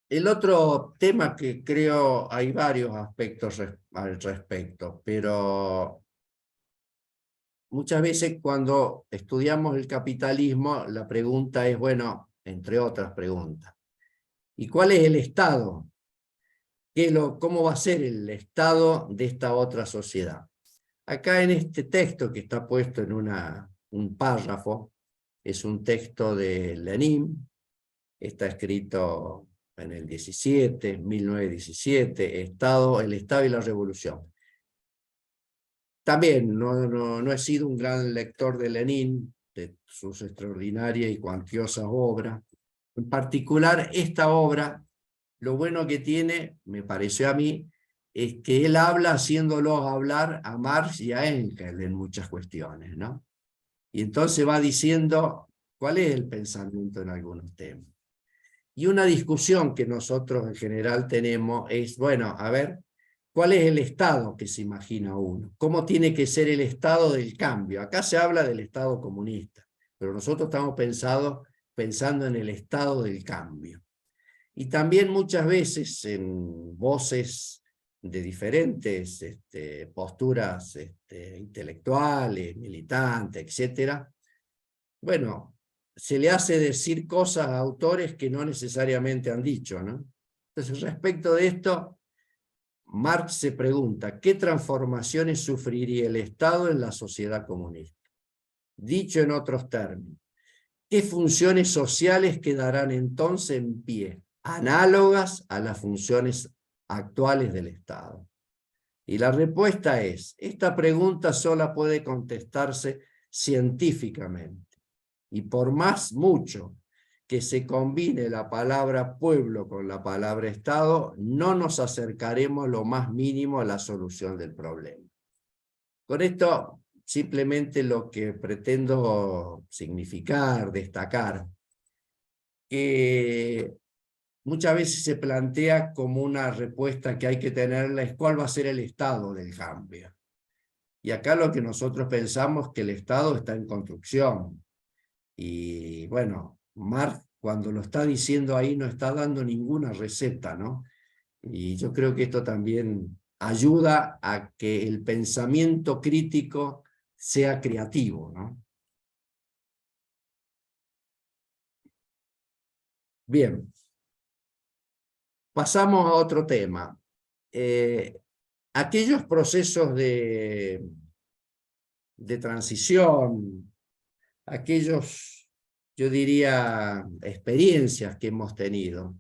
El otro tema que creo hay varios aspectos al respecto, pero muchas veces cuando estudiamos el capitalismo, la pregunta es, bueno, entre otras preguntas, ¿y cuál es el estado? ¿Cómo va a ser el estado de esta otra sociedad? Acá en este texto que está puesto en un párrafo, es un texto de Lenin, está escrito en el 1917, el Estado y la Revolución. También no he sido un gran lector de Lenin, de sus extraordinarias y cuantiosas obras. En particular, esta obra, lo bueno que tiene, me pareció a mí, es que él habla haciéndolos hablar a Marx y a Engels en muchas cuestiones, ¿no? Y entonces va diciendo cuál es el pensamiento en algunos temas. Y una discusión que nosotros en general tenemos es, bueno, a ver, ¿cuál es el estado que se imagina uno? ¿Cómo tiene que ser el estado del cambio? Acá se habla del estado comunista, pero nosotros estamos pensando en el estado del cambio. Y también muchas veces en voces de diferentes posturas intelectuales, militantes, etc., bueno, se le hace decir cosas a autores que no necesariamente han dicho, ¿no? Entonces, respecto de esto, Marx se pregunta, ¿qué transformaciones sufriría el Estado en la sociedad comunista? Dicho en otros términos, ¿qué funciones sociales quedarán entonces en pie, análogas a las funciones actuales del Estado? Y la respuesta es, esta pregunta sola puede contestarse científicamente. Y por más mucho que se combine la palabra pueblo con la palabra Estado, no nos acercaremos lo más mínimo a la solución del problema. Con esto, simplemente lo que pretendo significar, destacar, que muchas veces se plantea como una respuesta que hay que tenerla es cuál va a ser el estado del cambio. Y acá lo que nosotros pensamos es que el Estado está en construcción. Y bueno, Marx cuando lo está diciendo ahí no está dando ninguna receta, ¿no? Y yo creo que esto también ayuda a que el pensamiento crítico sea creativo, ¿no? Bien, pasamos a otro tema. Aquellos procesos de transición, aquellos, yo diría, experiencias que hemos tenido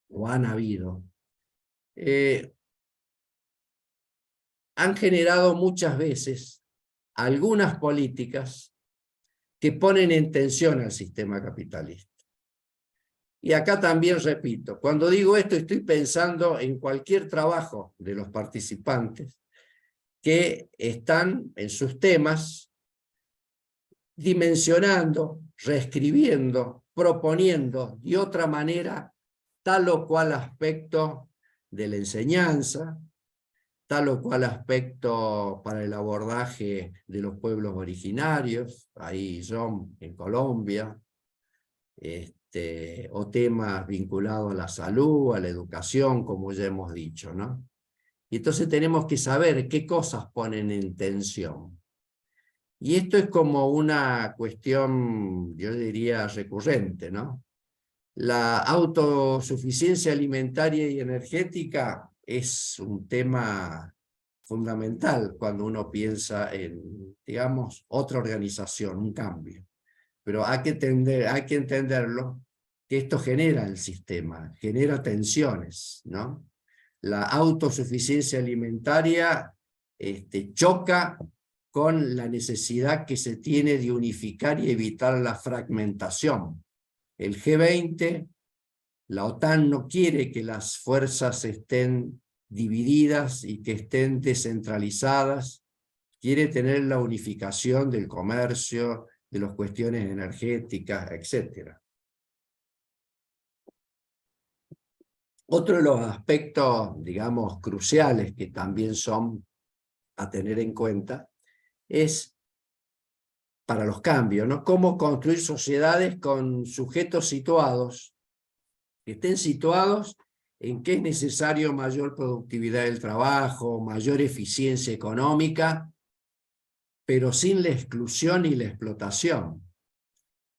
o han habido, han generado muchas veces algunas políticas que ponen en tensión al sistema capitalista. Y acá también repito, cuando digo esto estoy pensando en cualquier trabajo de los participantes que están en sus temas dimensionando, reescribiendo, proponiendo de otra manera tal o cual aspecto de la enseñanza, tal o cual aspecto para el abordaje de los pueblos originarios, ahí son en Colombia, o temas vinculados a la salud, a la educación, como ya hemos dicho, ¿no? Y entonces tenemos que saber qué cosas ponen en tensión. Y esto es como una cuestión, yo diría, recurrente, ¿no? La autosuficiencia alimentaria y energética es un tema fundamental cuando uno piensa en, digamos, otra organización, un cambio. Pero hay que entenderlo, que esto genera el sistema, genera tensiones, ¿no? La autosuficiencia alimentaria choca con la necesidad que se tiene de unificar y evitar la fragmentación. El G20, la OTAN no quiere que las fuerzas estén divididas y que estén descentralizadas, quiere tener la unificación del comercio, de las cuestiones energéticas, etc. Otro de los aspectos, digamos, cruciales que también son a tener en cuenta es para los cambios, ¿no? Cómo construir sociedades con sujetos situados, que estén situados en que es necesario mayor productividad del trabajo, mayor eficiencia económica, pero sin la exclusión y la explotación.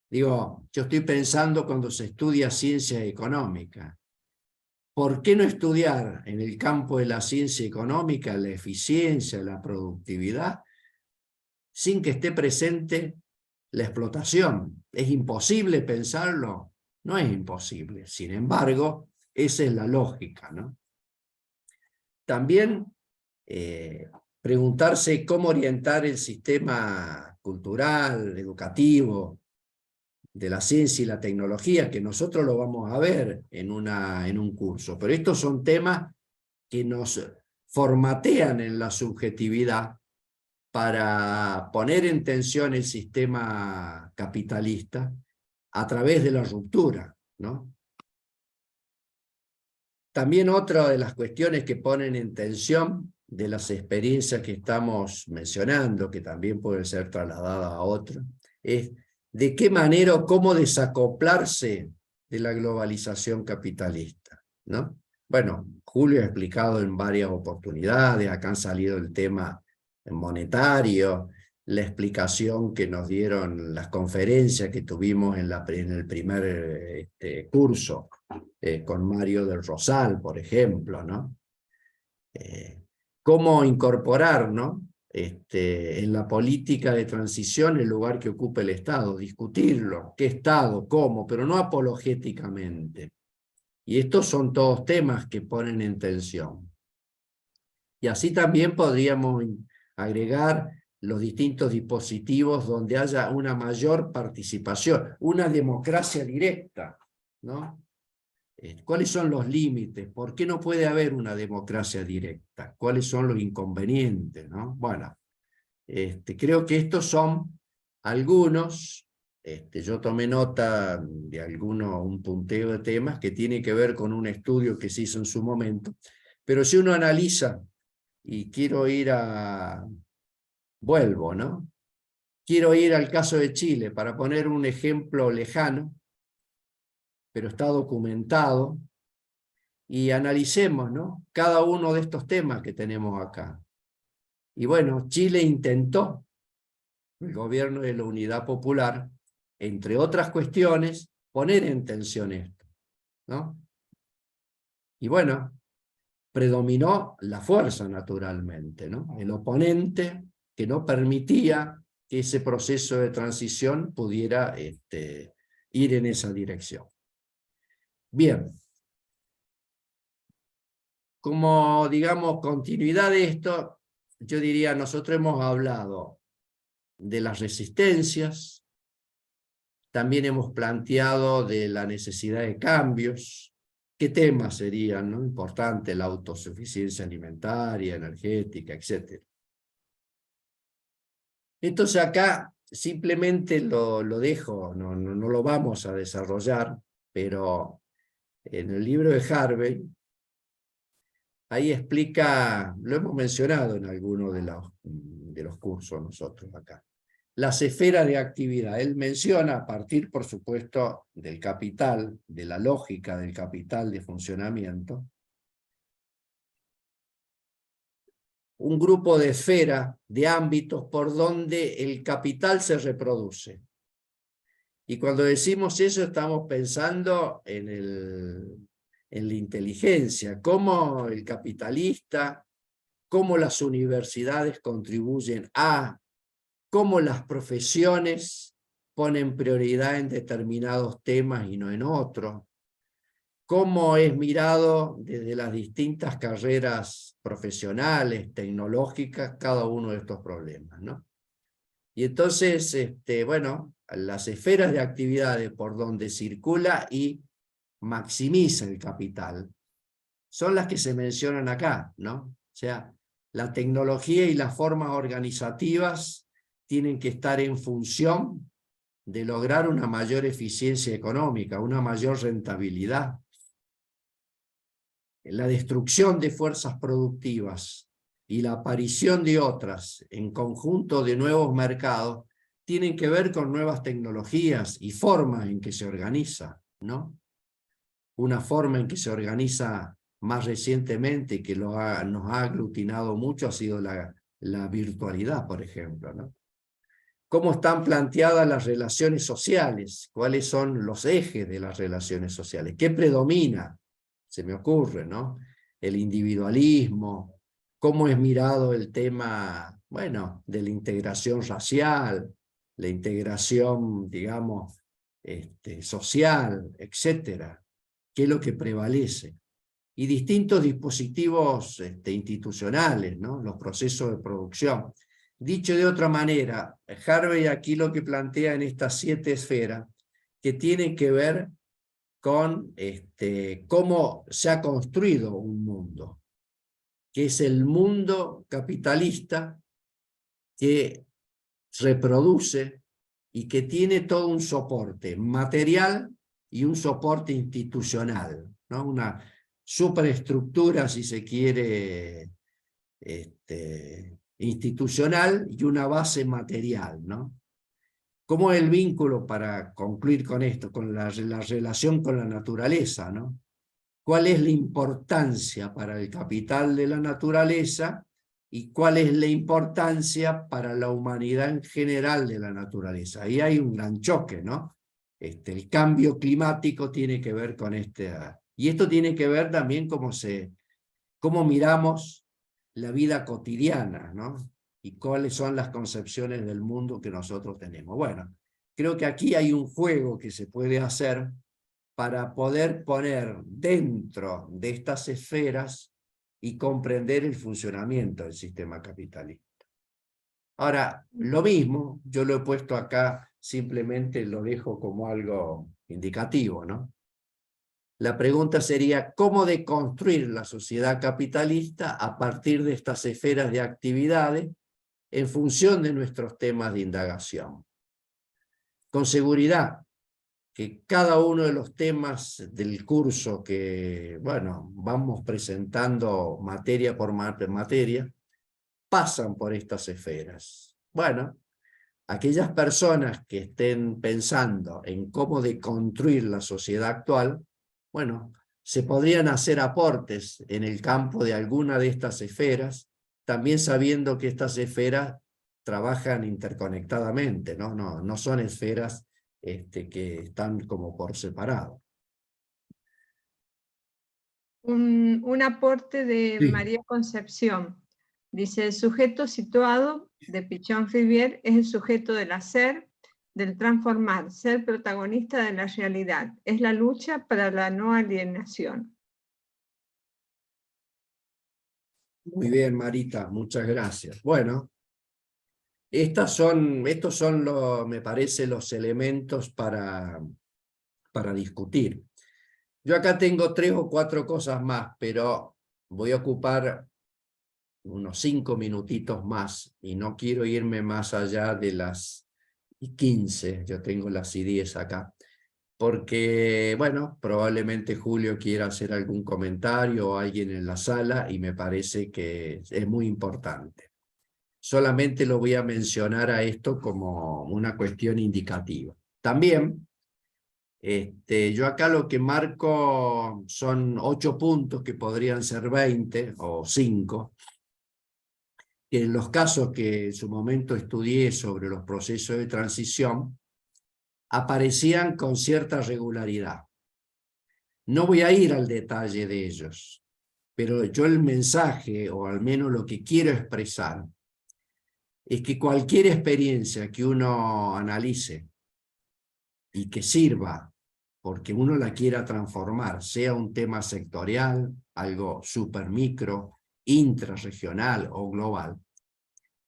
Digo, yo estoy pensando cuando se estudia ciencia económica. ¿Por qué no estudiar en el campo de la ciencia económica la eficiencia, la productividad, sin que esté presente la explotación? ¿Es imposible pensarlo? No es imposible. Sin embargo, esa es la lógica, ¿no? También preguntarse cómo orientar el sistema cultural, educativo, de la ciencia y la tecnología, que nosotros lo vamos a ver en un curso. Pero estos son temas que nos formatean en la subjetividad para poner en tensión el sistema capitalista a través de la ruptura, ¿no? También otra de las cuestiones que ponen en tensión de las experiencias que estamos mencionando, que también pueden ser trasladadas a otros, es de qué manera o cómo desacoplarse de la globalización capitalista, ¿no? Bueno, Julio ha explicado en varias oportunidades, acá han salido el tema monetario, la explicación que nos dieron las conferencias que tuvimos en el primer curso, con Mario del Rosal, por ejemplo, ¿no? Cómo incorporar, ¿no? En la política de transición el lugar que ocupa el Estado, discutirlo, qué Estado, cómo, pero no apologéticamente. Y estos son todos temas que ponen en tensión. Y así también podríamos agregar los distintos dispositivos donde haya una mayor participación, una democracia directa, ¿no? ¿Cuáles son los límites? ¿Por qué no puede haber una democracia directa? ¿Cuáles son los inconvenientes, ¿no? Bueno, creo que estos son algunos, yo tomé nota de un punteo de temas que tiene que ver con un estudio que se hizo en su momento, pero si uno analiza, y vuelvo, ¿no? Quiero ir al caso de Chile para poner un ejemplo lejano, pero está documentado, y analicemos, ¿no? Cada uno de estos temas que tenemos acá. Y bueno, Chile intentó, el gobierno de la Unidad Popular, entre otras cuestiones, poner en tensión esto, ¿no? Y bueno, predominó la fuerza naturalmente, ¿no? El oponente que no permitía que ese proceso de transición pudiera ir en esa dirección. Bien. Como, digamos, continuidad de esto, yo diría, nosotros hemos hablado de las resistencias, también hemos planteado de la necesidad de cambios. ¿Qué temas serían, ¿no? Importantes? La autosuficiencia alimentaria, energética, etc. Entonces acá simplemente lo dejo, no lo vamos a desarrollar, pero en el libro de Harvey, ahí explica, lo hemos mencionado en algunos de los cursos nosotros acá, las esferas de actividad. Él menciona, a partir, por supuesto, del capital, de la lógica del capital de funcionamiento, un grupo de esferas, de ámbitos por donde el capital se reproduce. Y cuando decimos eso estamos pensando en la inteligencia, cómo el capitalista cómo las universidades contribuyen a, cómo las profesiones ponen prioridad en determinados temas y no en otros, cómo es mirado desde las distintas carreras profesionales, tecnológicas, cada uno de estos problemas, ¿no? Y entonces, bueno, las esferas de actividades por donde circula y maximiza el capital son las que se mencionan acá, ¿no? O sea, la tecnología y las formas organizativas tienen que estar en función de lograr una mayor eficiencia económica, una mayor rentabilidad. La destrucción de fuerzas productivas y la aparición de otras en conjunto de nuevos mercados tienen que ver con nuevas tecnologías y formas en que se organiza, ¿no? Una forma en que se organiza más recientemente y que nos ha aglutinado mucho ha sido la virtualidad, por ejemplo, ¿no? ¿Cómo están planteadas las relaciones sociales? ¿Cuáles son los ejes de las relaciones sociales? ¿Qué predomina? Se me ocurre, ¿no? El individualismo, cómo es mirado el tema, bueno, de la integración racial, la integración, digamos, social, etcétera. ¿Qué es lo que prevalece? Y distintos dispositivos institucionales, ¿no? Los procesos de producción. Dicho de otra manera, Harvey aquí lo que plantea en estas 7 esferas, que tienen que ver con cómo se ha construido un mundo, que es el mundo capitalista que reproduce y que tiene todo un soporte material y un soporte institucional, ¿no? Una superestructura, si se quiere, institucional y una base material, ¿no? ¿Cómo es el vínculo, para concluir con esto, con la relación con la naturaleza, ¿no? ¿Cuál es la importancia para el capital de la naturaleza y cuál es la importancia para la humanidad en general de la naturaleza? Ahí hay un gran choque, ¿no? El cambio climático tiene que ver con y esto tiene que ver también cómo miramos la vida cotidiana, ¿no? Y cuáles son las concepciones del mundo que nosotros tenemos. Bueno, creo que aquí hay un juego que se puede hacer para poder poner dentro de estas esferas y comprender el funcionamiento del sistema capitalista. Ahora, lo mismo, yo lo he puesto acá, simplemente lo dejo como algo indicativo, ¿no? La pregunta sería, ¿cómo deconstruir la sociedad capitalista a partir de estas esferas de actividades en función de nuestros temas de indagación? Con seguridad que cada uno de los temas del curso que, bueno, vamos presentando materia por materia, pasan por estas esferas. Bueno, aquellas personas que estén pensando en cómo deconstruir la sociedad actual, bueno, se podrían hacer aportes en el campo de alguna de estas esferas, también sabiendo que estas esferas trabajan interconectadamente, ¿no? No son esferas que están como por separado. Un aporte de Sí. María Concepción. Dice, el sujeto situado de Pichon-Rivière es el sujeto del hacer, del transformar, ser protagonista de la realidad. Es la lucha para la no alienación. Muy bien, Marita, muchas gracias. Bueno, estos son me parece, los elementos para discutir. Yo acá tengo 3 o 4 cosas más, pero voy a ocupar unos 5 minutitos más y no quiero irme más allá de las 15, yo tengo las 10 acá, porque, bueno, probablemente Julio quiera hacer algún comentario o alguien en la sala y me parece que es muy importante. Solamente lo voy a mencionar a esto como una cuestión indicativa. También, yo acá lo que marco son 8 puntos que podrían ser 20 o 5, que en los casos que en su momento estudié sobre los procesos de transición, aparecían con cierta regularidad. No voy a ir al detalle de ellos, pero yo el mensaje, o al menos lo que quiero expresar, es que cualquier experiencia que uno analice y que sirva porque uno la quiera transformar, sea un tema sectorial, algo super micro, intrarregional o global,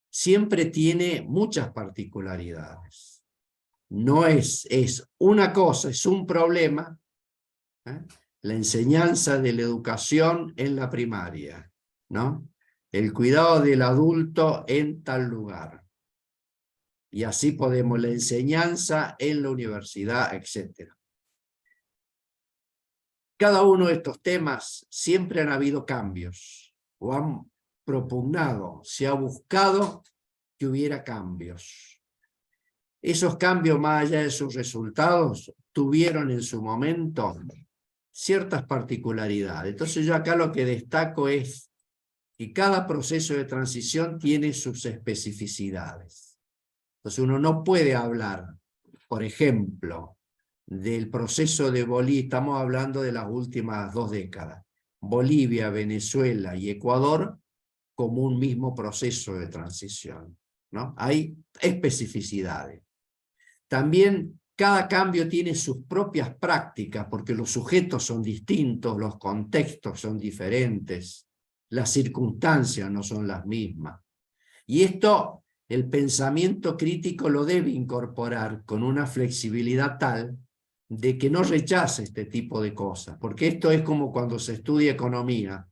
siempre tiene muchas particularidades. No es una cosa, es un problema, ¿eh? La enseñanza de la educación en la primaria, ¿no? El cuidado del adulto en tal lugar. Y así podemos, la enseñanza en la universidad, etc. Cada uno de estos temas siempre han habido cambios, o han propugnado, se ha buscado que hubiera cambios. Esos cambios, más allá de sus resultados, tuvieron en su momento ciertas particularidades. Entonces yo acá lo que destaco es que cada proceso de transición tiene sus especificidades. Entonces uno no puede hablar, por ejemplo, del proceso de Bolivia, estamos hablando de las últimas 2 décadas, Bolivia, Venezuela y Ecuador como un mismo proceso de transición, ¿no? Hay especificidades. También cada cambio tiene sus propias prácticas, porque los sujetos son distintos, los contextos son diferentes, las circunstancias no son las mismas. Y esto, el pensamiento crítico lo debe incorporar con una flexibilidad tal de que no rechace este tipo de cosas, porque esto es como cuando se estudia economía,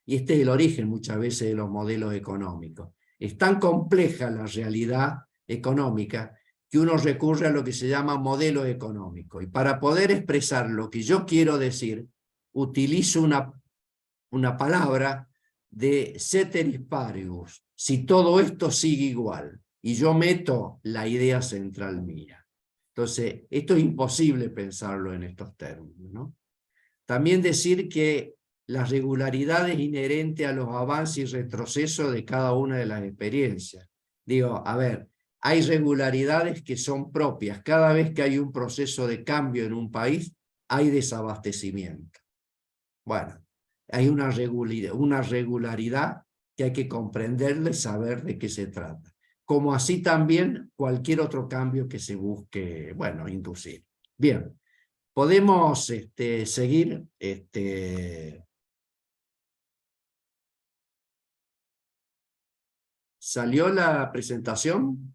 y este es el origen muchas veces de los modelos económicos. Es tan compleja la realidad económica que uno recurre a lo que se llama modelo económico. Y para poder expresar lo que yo quiero decir, utilizo una palabra de ceteris paribus. Si todo esto sigue igual, y yo meto la idea central mía. Entonces, esto es imposible pensarlo en estos términos, ¿no? También decir que las regularidades inherentes a los avances y retrocesos de cada una de las experiencias. Digo, a ver, hay regularidades que son propias. Cada vez que hay un proceso de cambio en un país, hay desabastecimiento. Bueno, hay una regularidad que hay que comprenderla y saber de qué se trata. Como así también cualquier otro cambio que se busque, bueno, inducir. Bien, podemos seguir. ¿Salió la presentación?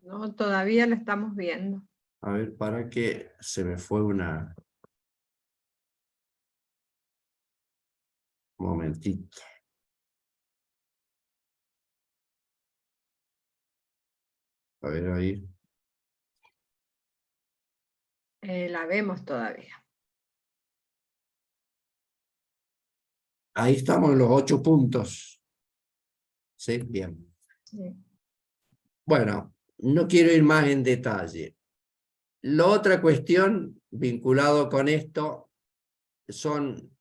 No, todavía la estamos viendo. A ver, para que se me fue una... momentito. A ver ahí. La vemos todavía. Ahí estamos en los 8 puntos. ¿Sí? Bien. Sí. Bueno, no quiero ir más en detalle. La otra cuestión vinculado con esto son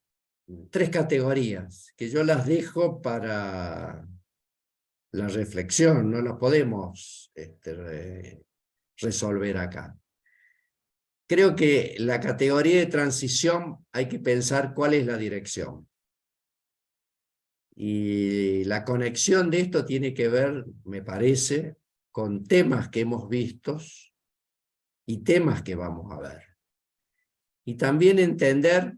3 categorías que yo las dejo para la reflexión, no las podemos resolver acá. Creo que la categoría de transición hay que pensar cuál es la dirección. Y la conexión de esto tiene que ver, me parece, con temas que hemos visto y temas que vamos a ver. Y también entender,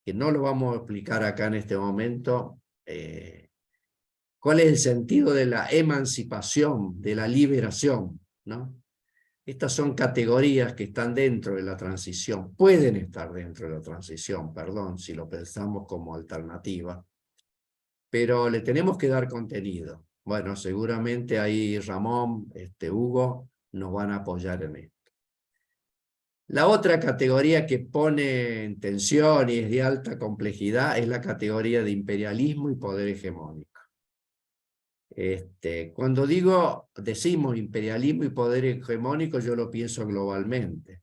que no lo vamos a explicar acá en este momento, cuál es el sentido de la emancipación, de la liberación, ¿no? Estas son categorías que están dentro de la transición, pueden estar dentro de la transición, perdón, si lo pensamos como alternativa, pero le tenemos que dar contenido. Bueno, seguramente ahí Ramón, Hugo, nos van a apoyar en esto. La otra categoría que pone en tensión y es de alta complejidad es la categoría de imperialismo y poder hegemónico. Cuando decimos imperialismo y poder hegemónico, yo lo pienso globalmente.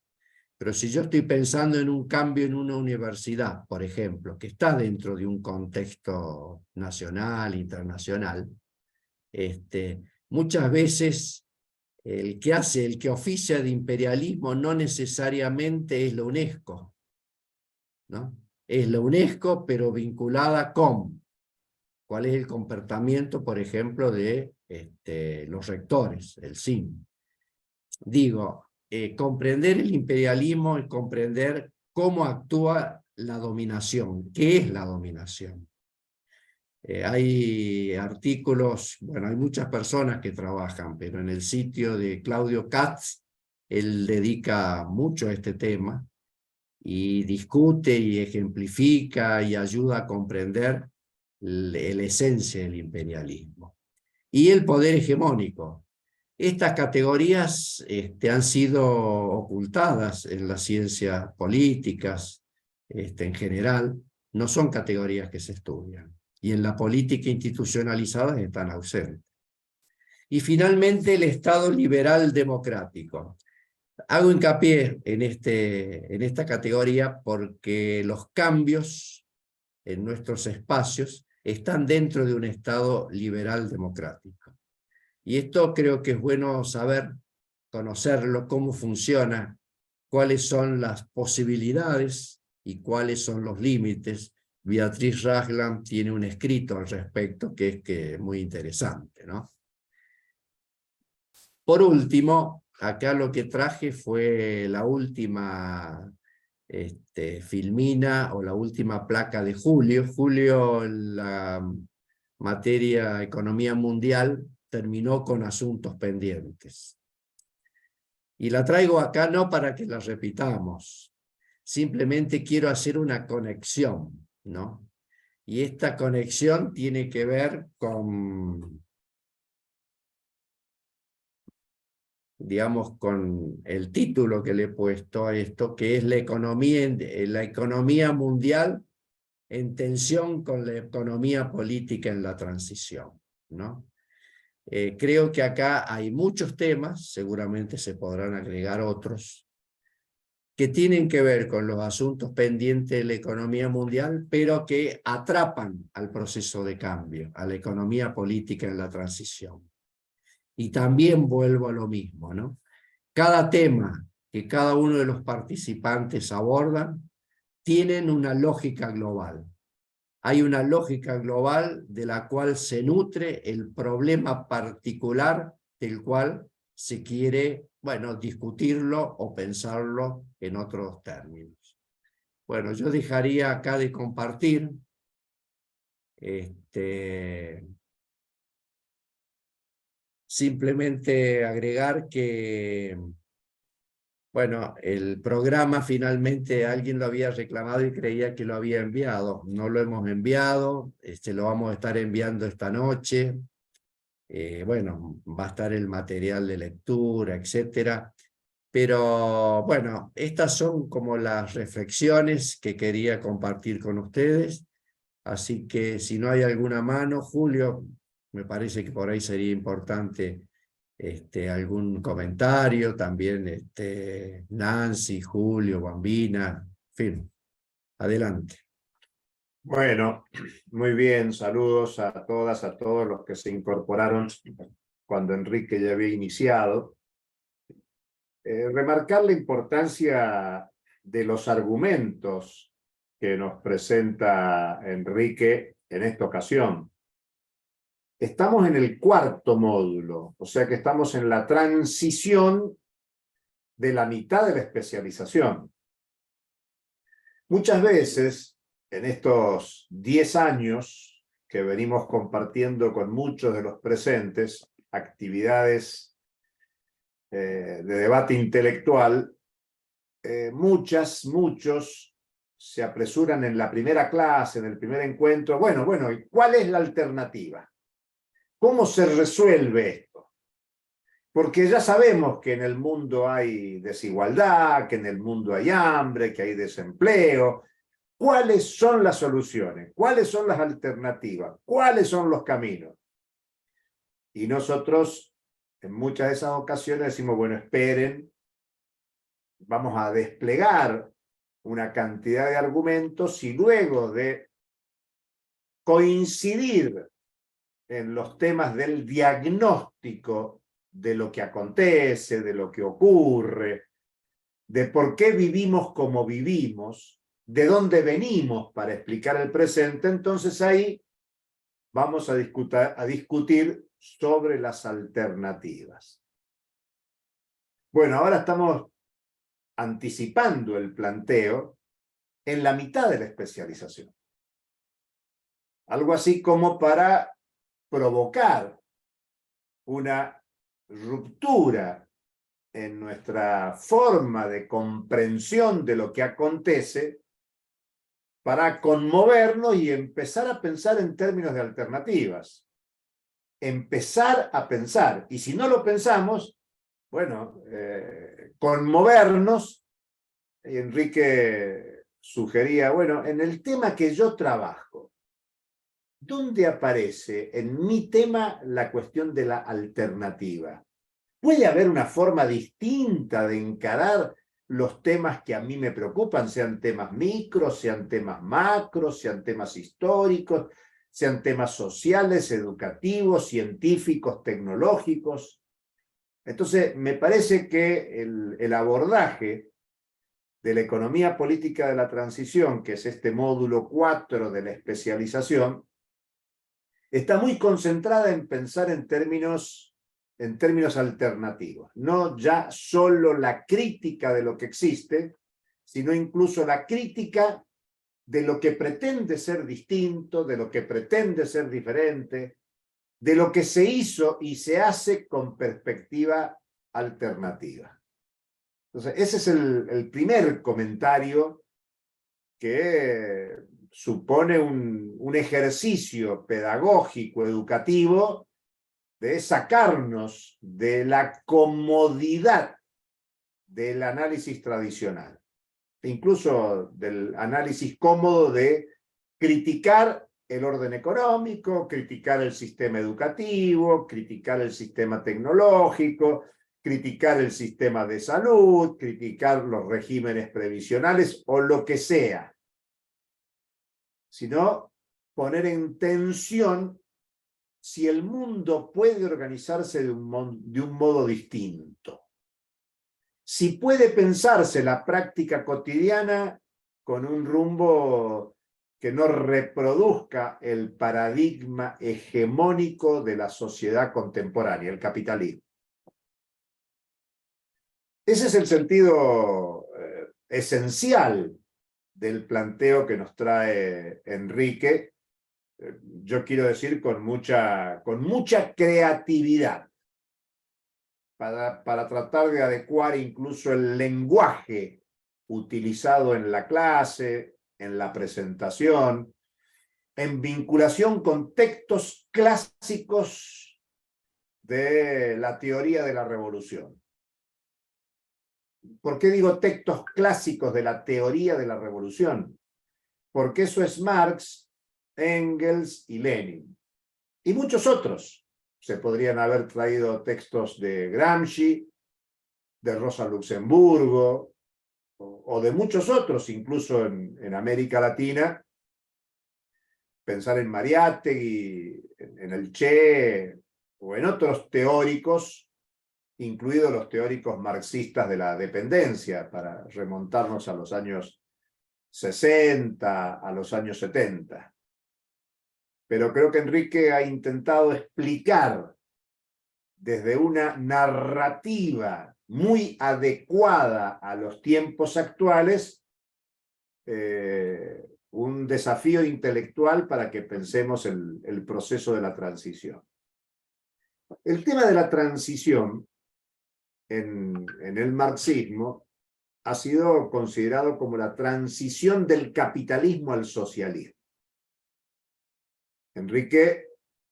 Pero si yo estoy pensando en un cambio en una universidad, por ejemplo, que está dentro de un contexto nacional, internacional, muchas veces el que oficia de imperialismo no necesariamente es la UNESCO, ¿no? es la UNESCO, pero vinculada con cuál es el comportamiento, por ejemplo, de los rectores, el CIN. Digo, comprender el imperialismo es comprender cómo actúa la dominación, qué es la dominación. Hay artículos, bueno, hay muchas personas que trabajan, pero en el sitio de Claudio Katz, él dedica mucho a este tema y discute y ejemplifica y ayuda a comprender la esencia del imperialismo. Y el poder hegemónico. Estas categorías han sido ocultadas en las ciencias políticas en general, no son categorías que se estudian. Y en la política institucionalizada están ausentes. Y finalmente el Estado liberal democrático. Hago hincapié en esta categoría porque los cambios en nuestros espacios están dentro de un Estado liberal democrático. Y esto creo que es bueno saber, conocerlo, cómo funciona, cuáles son las posibilidades y cuáles son los límites. Beatriz Ragland tiene un escrito al respecto que es muy interesante, ¿no? Por último, acá lo que traje fue la última filmina o la última placa de Julio. Julio en la materia economía mundial terminó con asuntos pendientes. Y la traigo acá no para que la repitamos, simplemente quiero hacer una conexión, ¿no? Y esta conexión tiene que ver con, digamos, con el título que le he puesto a esto, que es la economía mundial en tensión con la economía política en la transición, ¿no? Creo que acá hay muchos temas, seguramente se podrán agregar otros, que tienen que ver con los asuntos pendientes de la economía mundial, pero que atrapan al proceso de cambio, a la economía política en la transición. Y también vuelvo a lo mismo, ¿no? Cada tema que cada uno de los participantes abordan tienen una lógica global. Hay una lógica global de la cual se nutre el problema particular del cual se quiere, bueno, discutirlo o pensarlo en otros términos. Bueno, yo dejaría acá de compartir. Simplemente agregar que, bueno, el programa finalmente alguien lo había reclamado y creía que lo había enviado. No lo hemos enviado, lo vamos a estar enviando esta noche. Bueno, va a estar el material de lectura, etcétera. Pero bueno, estas son como las reflexiones que quería compartir con ustedes. Así que si no hay alguna mano, Julio, me parece que por ahí sería importante algún comentario, también Nancy, Julio, Bambina, en fin, adelante. Bueno, muy bien, saludos a todas, a todos los que se incorporaron cuando Enrique ya había iniciado. Remarcar la importancia de los argumentos que nos presenta Enrique en esta ocasión. Estamos en el cuarto módulo, o sea que estamos en la transición de la mitad de la especialización. Muchas veces, en estos 10 años que venimos compartiendo con muchos de los presentes, actividades de debate intelectual, muchos se apresuran en la primera clase, en el primer encuentro. Bueno, ¿y cuál es la alternativa? ¿Cómo se resuelve esto? Porque ya sabemos que en el mundo hay desigualdad, que en el mundo hay hambre, que hay desempleo. ¿Cuáles son las soluciones? ¿Cuáles son las alternativas? ¿Cuáles son los caminos? Y nosotros, en muchas de esas ocasiones, decimos, bueno, esperen, vamos a desplegar una cantidad de argumentos y luego de coincidir en los temas del diagnóstico de lo que acontece, de lo que ocurre, de por qué vivimos como vivimos, de dónde venimos para explicar el presente, entonces ahí vamos a discutir sobre las alternativas. Bueno, ahora estamos anticipando el planteo en la mitad de la especialización. Algo así como para provocar una ruptura en nuestra forma de comprensión de lo que acontece, para conmovernos y empezar a pensar en términos de alternativas. Empezar a pensar. Y si no lo pensamos, bueno, conmovernos. Y Enrique sugería, bueno, en el tema que yo trabajo, ¿dónde aparece en mi tema la cuestión de la alternativa? ¿Puede haber una forma distinta de encarar los temas que a mí me preocupan, sean temas micros, sean temas macros, sean temas históricos, sean temas sociales, educativos, científicos, tecnológicos? Entonces, me parece que el abordaje de la economía política de la transición, que es este módulo 4 de la especialización, está muy concentrada en pensar en términos alternativos, no ya solo la crítica de lo que existe, sino incluso la crítica de lo que pretende ser distinto, de lo que pretende ser diferente, de lo que se hizo y se hace con perspectiva alternativa. Entonces, ese es el primer comentario que supone un ejercicio pedagógico, educativo, de sacarnos de la comodidad del análisis tradicional, incluso del análisis cómodo de criticar el orden económico, criticar el sistema educativo, criticar el sistema tecnológico, criticar el sistema de salud, criticar los regímenes previsionales o lo que sea, sino poner en tensión si el mundo puede organizarse de un modo distinto, si puede pensarse la práctica cotidiana con un rumbo que no reproduzca el paradigma hegemónico de la sociedad contemporánea, el capitalismo. Ese es el sentido esencial del planteo que nos trae Enrique. Yo quiero decir con mucha creatividad para tratar de adecuar incluso el lenguaje utilizado en la clase, en la presentación, en vinculación con textos clásicos de la teoría de la revolución. ¿Por qué digo textos clásicos de la teoría de la revolución? Porque eso es Marx, Engels y Lenin. Y muchos otros. Se podrían haber traído textos de Gramsci, de Rosa Luxemburgo, o de muchos otros, incluso en América Latina. Pensar en Mariátegui, en el Che, o en otros teóricos, incluidos los teóricos marxistas de la dependencia, para remontarnos a los años 60, a los años 70. Pero creo que Enrique ha intentado explicar desde una narrativa muy adecuada a los tiempos actuales un desafío intelectual para que pensemos el proceso de la transición. El tema de la transición en el marxismo ha sido considerado como la transición del capitalismo al socialismo. Enrique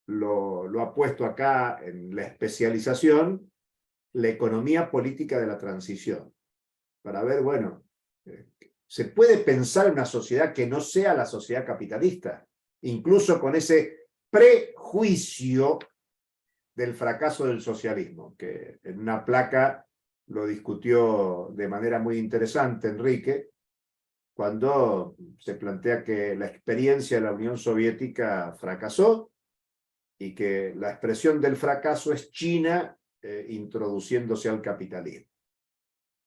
lo ha puesto acá en la especialización, la economía política de la transición, para ver, bueno, ¿se puede pensar en una sociedad que no sea la sociedad capitalista? Incluso con ese prejuicio del fracaso del socialismo, que en una placa lo discutió de manera muy interesante Enrique, cuando se plantea que la experiencia de la Unión Soviética fracasó y que la expresión del fracaso es China introduciéndose al capitalismo.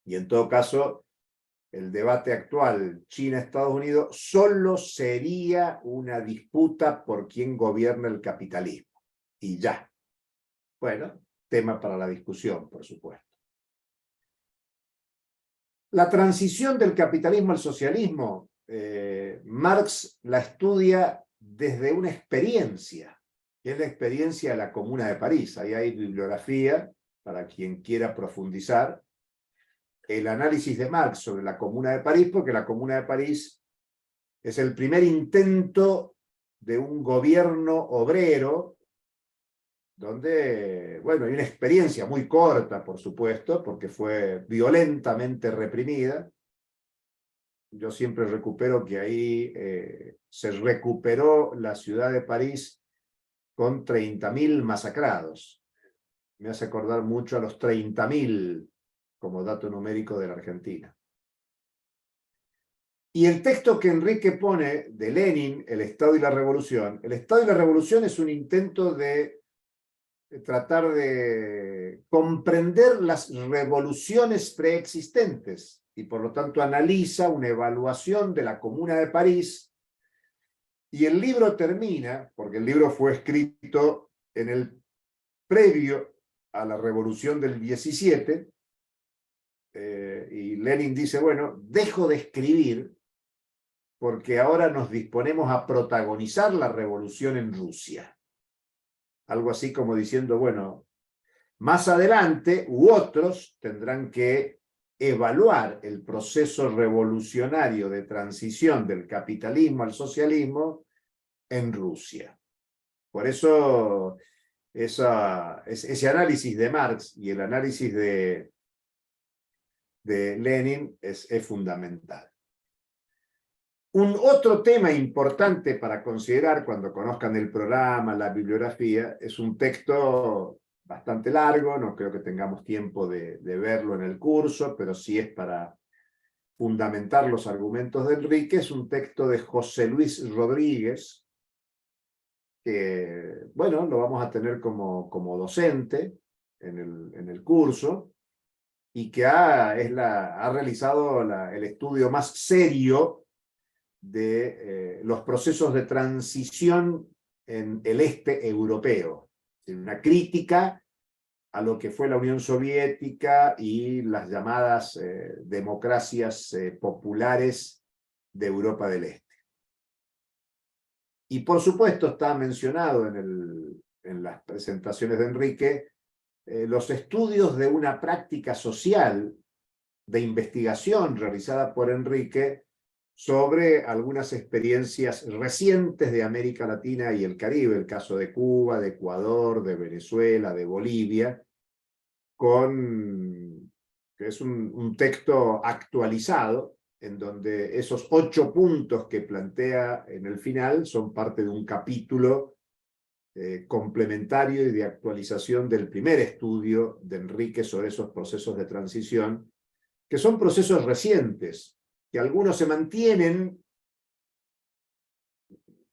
Y en todo caso, el debate actual China-Estados Unidos, solo sería una disputa por quién gobierna el capitalismo. Y ya. Bueno, tema para la discusión, por supuesto. La transición del capitalismo al socialismo, Marx la estudia desde una experiencia, que es la experiencia de la Comuna de París. Ahí hay bibliografía para quien quiera profundizar. El análisis de Marx sobre la Comuna de París, porque la Comuna de París es el primer intento de un gobierno obrero, donde, bueno, hay una experiencia muy corta, por supuesto, porque fue violentamente reprimida. Yo siempre recupero que ahí se recuperó la ciudad de París con 30.000 masacrados. Me hace acordar mucho a los 30.000 como dato numérico de la Argentina. Y el texto que Enrique pone de Lenin, El Estado y la Revolución, el Estado y la Revolución es un intento de tratar de comprender las revoluciones preexistentes y por lo tanto analiza una evaluación de la Comuna de París, y el libro termina, porque el libro fue escrito en el previo a la Revolución del 17, y Lenin dice, bueno, dejo de escribir porque ahora nos disponemos a protagonizar la revolución en Rusia. Algo así como diciendo, bueno, más adelante otros tendrán que evaluar el proceso revolucionario de transición del capitalismo al socialismo en Rusia. Por eso ese análisis de Marx y el análisis de Lenin es fundamental. Un otro tema importante para considerar cuando conozcan el programa, la bibliografía, es un texto bastante largo, no creo que tengamos tiempo de verlo en el curso, pero sí es para fundamentar los argumentos de Enrique. Es un texto de José Luis Rodríguez, que, bueno, lo vamos a tener como docente en el curso, y que ha realizado el estudio más serio de los procesos de transición en el este europeo. Una crítica a lo que fue la Unión Soviética y las llamadas democracias populares de Europa del Este. Y por supuesto está mencionado en las presentaciones de Enrique los estudios de una práctica social de investigación realizada por Enrique sobre algunas experiencias recientes de América Latina y el Caribe, el caso de Cuba, de Ecuador, de Venezuela, de Bolivia, que es un texto actualizado, en donde esos 8 puntos que plantea en el final son parte de un capítulo complementario y de actualización del primer estudio de Enrique sobre esos procesos de transición, que son procesos recientes, que algunos se mantienen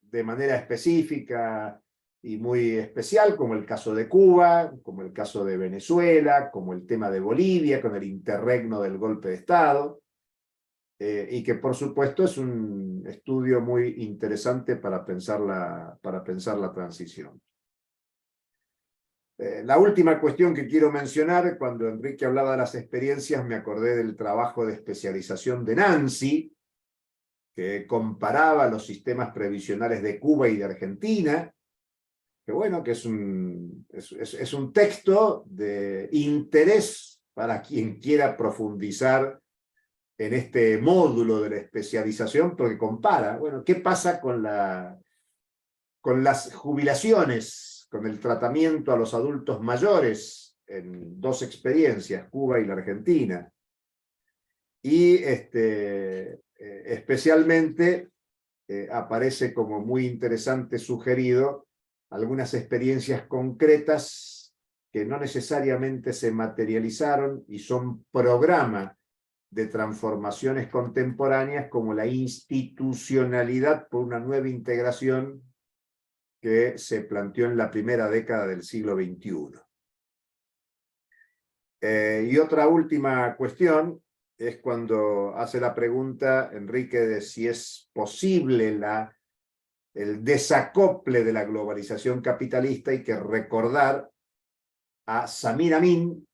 de manera específica y muy especial, como el caso de Cuba, como el caso de Venezuela, como el tema de Bolivia, con el interregno del golpe de Estado, y que por supuesto es un estudio muy interesante para pensar la transición. La última cuestión que quiero mencionar, cuando Enrique hablaba de las experiencias, me acordé del trabajo de especialización de Nancy, que comparaba los sistemas previsionales de Cuba y de Argentina, que bueno, que es un texto de interés para quien quiera profundizar en este módulo de la especialización, porque compara, bueno, ¿qué pasa con las jubilaciones, con el tratamiento a los adultos mayores en 2 experiencias, Cuba y la Argentina? Y especialmente aparece como muy interesante sugerido algunas experiencias concretas que no necesariamente se materializaron y son programa de transformaciones contemporáneas, como la institucionalidad por una nueva integración que se planteó en la primera década del siglo XXI. Y otra última cuestión, es cuando hace la pregunta, Enrique, de si es posible el desacople de la globalización capitalista. Hay que recordar a Samir Amin,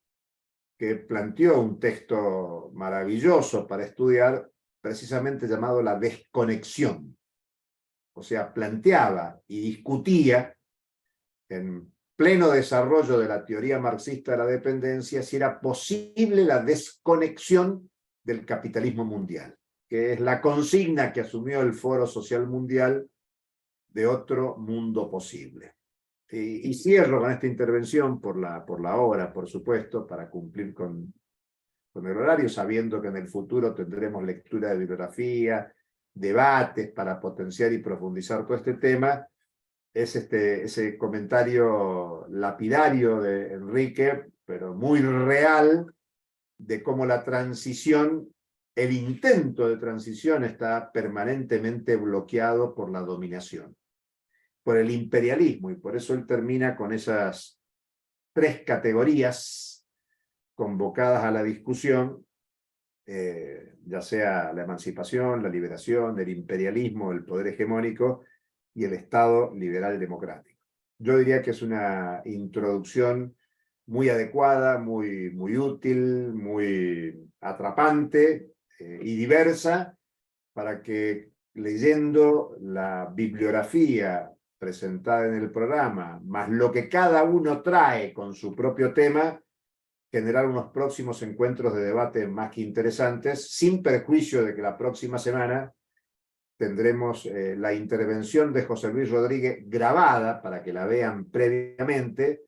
que planteó un texto maravilloso para estudiar, precisamente llamado La desconexión. O sea, planteaba y discutía en pleno desarrollo de la teoría marxista de la dependencia si era posible la desconexión del capitalismo mundial, que es la consigna que asumió el Foro Social Mundial de otro mundo posible. Y cierro con esta intervención por la hora, por supuesto, para cumplir con el horario, sabiendo que en el futuro tendremos lectura de bibliografía, debates para potenciar y profundizar todo este tema. Es ese comentario lapidario de Enrique, pero muy real, de cómo la transición, el intento de transición está permanentemente bloqueado por la dominación, por el imperialismo, y por eso él termina con esas 3 categorías convocadas a la discusión, ya sea la emancipación, la liberación, el imperialismo, el poder hegemónico y el Estado liberal democrático. Yo diría que es una introducción muy adecuada, muy útil, muy atrapante y diversa, para que, leyendo la bibliografía presentada en el programa, más lo que cada uno trae con su propio tema, generar unos próximos encuentros de debate más que interesantes, sin perjuicio de que la próxima semana tendremos la intervención de José Luis Rodríguez grabada para que la vean previamente,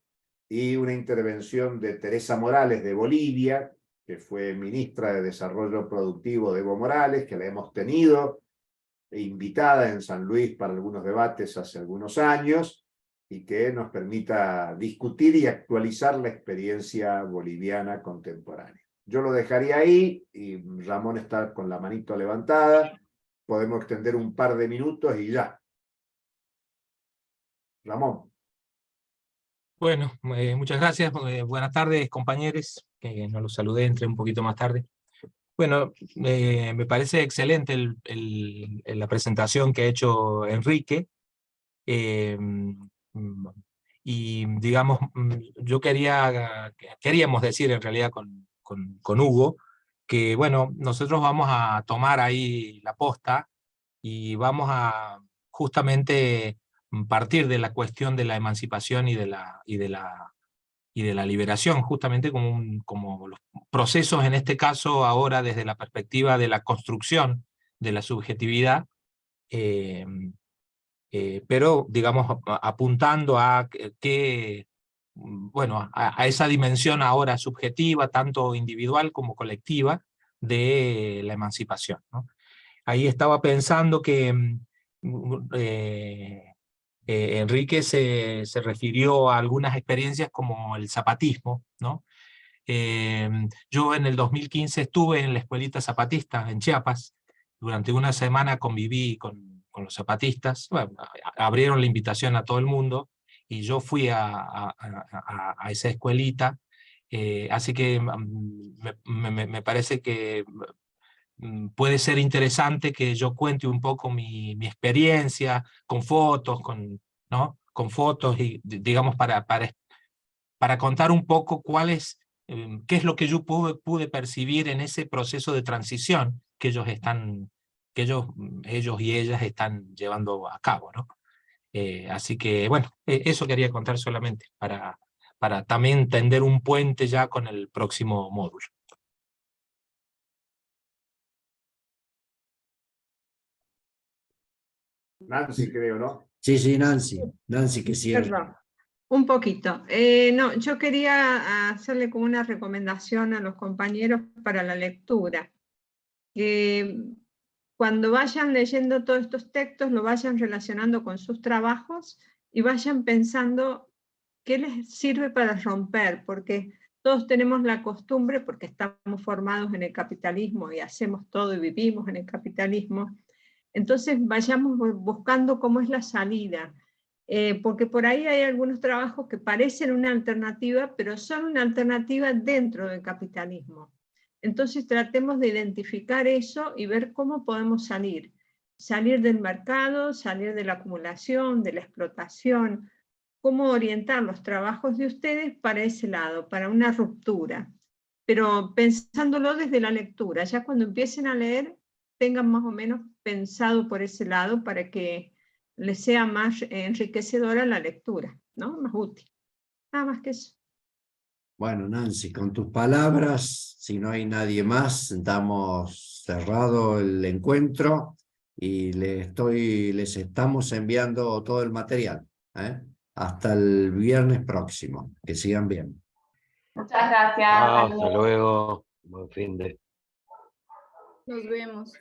y una intervención de Teresa Morales de Bolivia, que fue ministra de Desarrollo Productivo de Evo Morales, que la hemos tenido invitada en San Luis para algunos debates hace algunos años, y que nos permita discutir y actualizar la experiencia boliviana contemporánea. Yo lo dejaría ahí, y Ramón está con la manito levantada. Podemos extender un par de minutos y ya. Ramón. Bueno, muchas gracias. Buenas tardes, compañeros, que no los saludé, entré un poquito más tarde. Bueno, me parece excelente la presentación que ha hecho Enrique. Y digamos, queríamos decir en realidad con Hugo, que bueno, nosotros vamos a tomar ahí la posta y vamos a justamente partir de la cuestión de la emancipación y de la liberación, justamente como los procesos, en este caso ahora desde la perspectiva de la construcción de la subjetividad, pero digamos apuntando a bueno, a esa dimensión ahora subjetiva, tanto individual como colectiva, de la emancipación, ¿no? Ahí estaba pensando que Enrique se refirió a algunas experiencias como el zapatismo, ¿no? Yo en el 2015 estuve en la escuelita zapatista en Chiapas. Durante una semana conviví con los zapatistas. Bueno, abrieron la invitación a todo el mundo y yo fui a esa escuelita. Así que me parece que puede ser interesante que yo cuente un poco mi experiencia con fotos, ¿no? Con fotos y digamos para contar un poco qué es lo que yo pude percibir en ese proceso de transición que ellos y ellas están llevando a cabo, ¿no? Así que, bueno, eso quería contar solamente para también tender un puente ya con el próximo módulo. Nancy, creo, ¿no? Sí, Nancy que cierre. Perdón, un poquito. No, yo quería hacerle como una recomendación a los compañeros para la lectura, que cuando vayan leyendo todos estos textos lo vayan relacionando con sus trabajos y vayan pensando qué les sirve para romper, porque todos tenemos la costumbre, porque estamos formados en el capitalismo y hacemos todo y vivimos en el capitalismo. Entonces vayamos buscando cómo es la salida, porque por ahí hay algunos trabajos que parecen una alternativa, pero son una alternativa dentro del capitalismo. Entonces tratemos de identificar eso y ver cómo podemos salir. Salir del mercado, salir de la acumulación, de la explotación, cómo orientar los trabajos de ustedes para ese lado, para una ruptura. Pero pensándolo desde la lectura, ya cuando empiecen a leer, tengan más o menos pensado por ese lado para que les sea más enriquecedora la lectura, ¿no? Más útil. Nada más que eso. Bueno, Nancy, con tus palabras, si no hay nadie más, damos cerrado el encuentro y les estamos enviando todo el material. Hasta el viernes próximo. Que sigan bien. Muchas gracias. Hasta luego. Buen fin de. Nos vemos.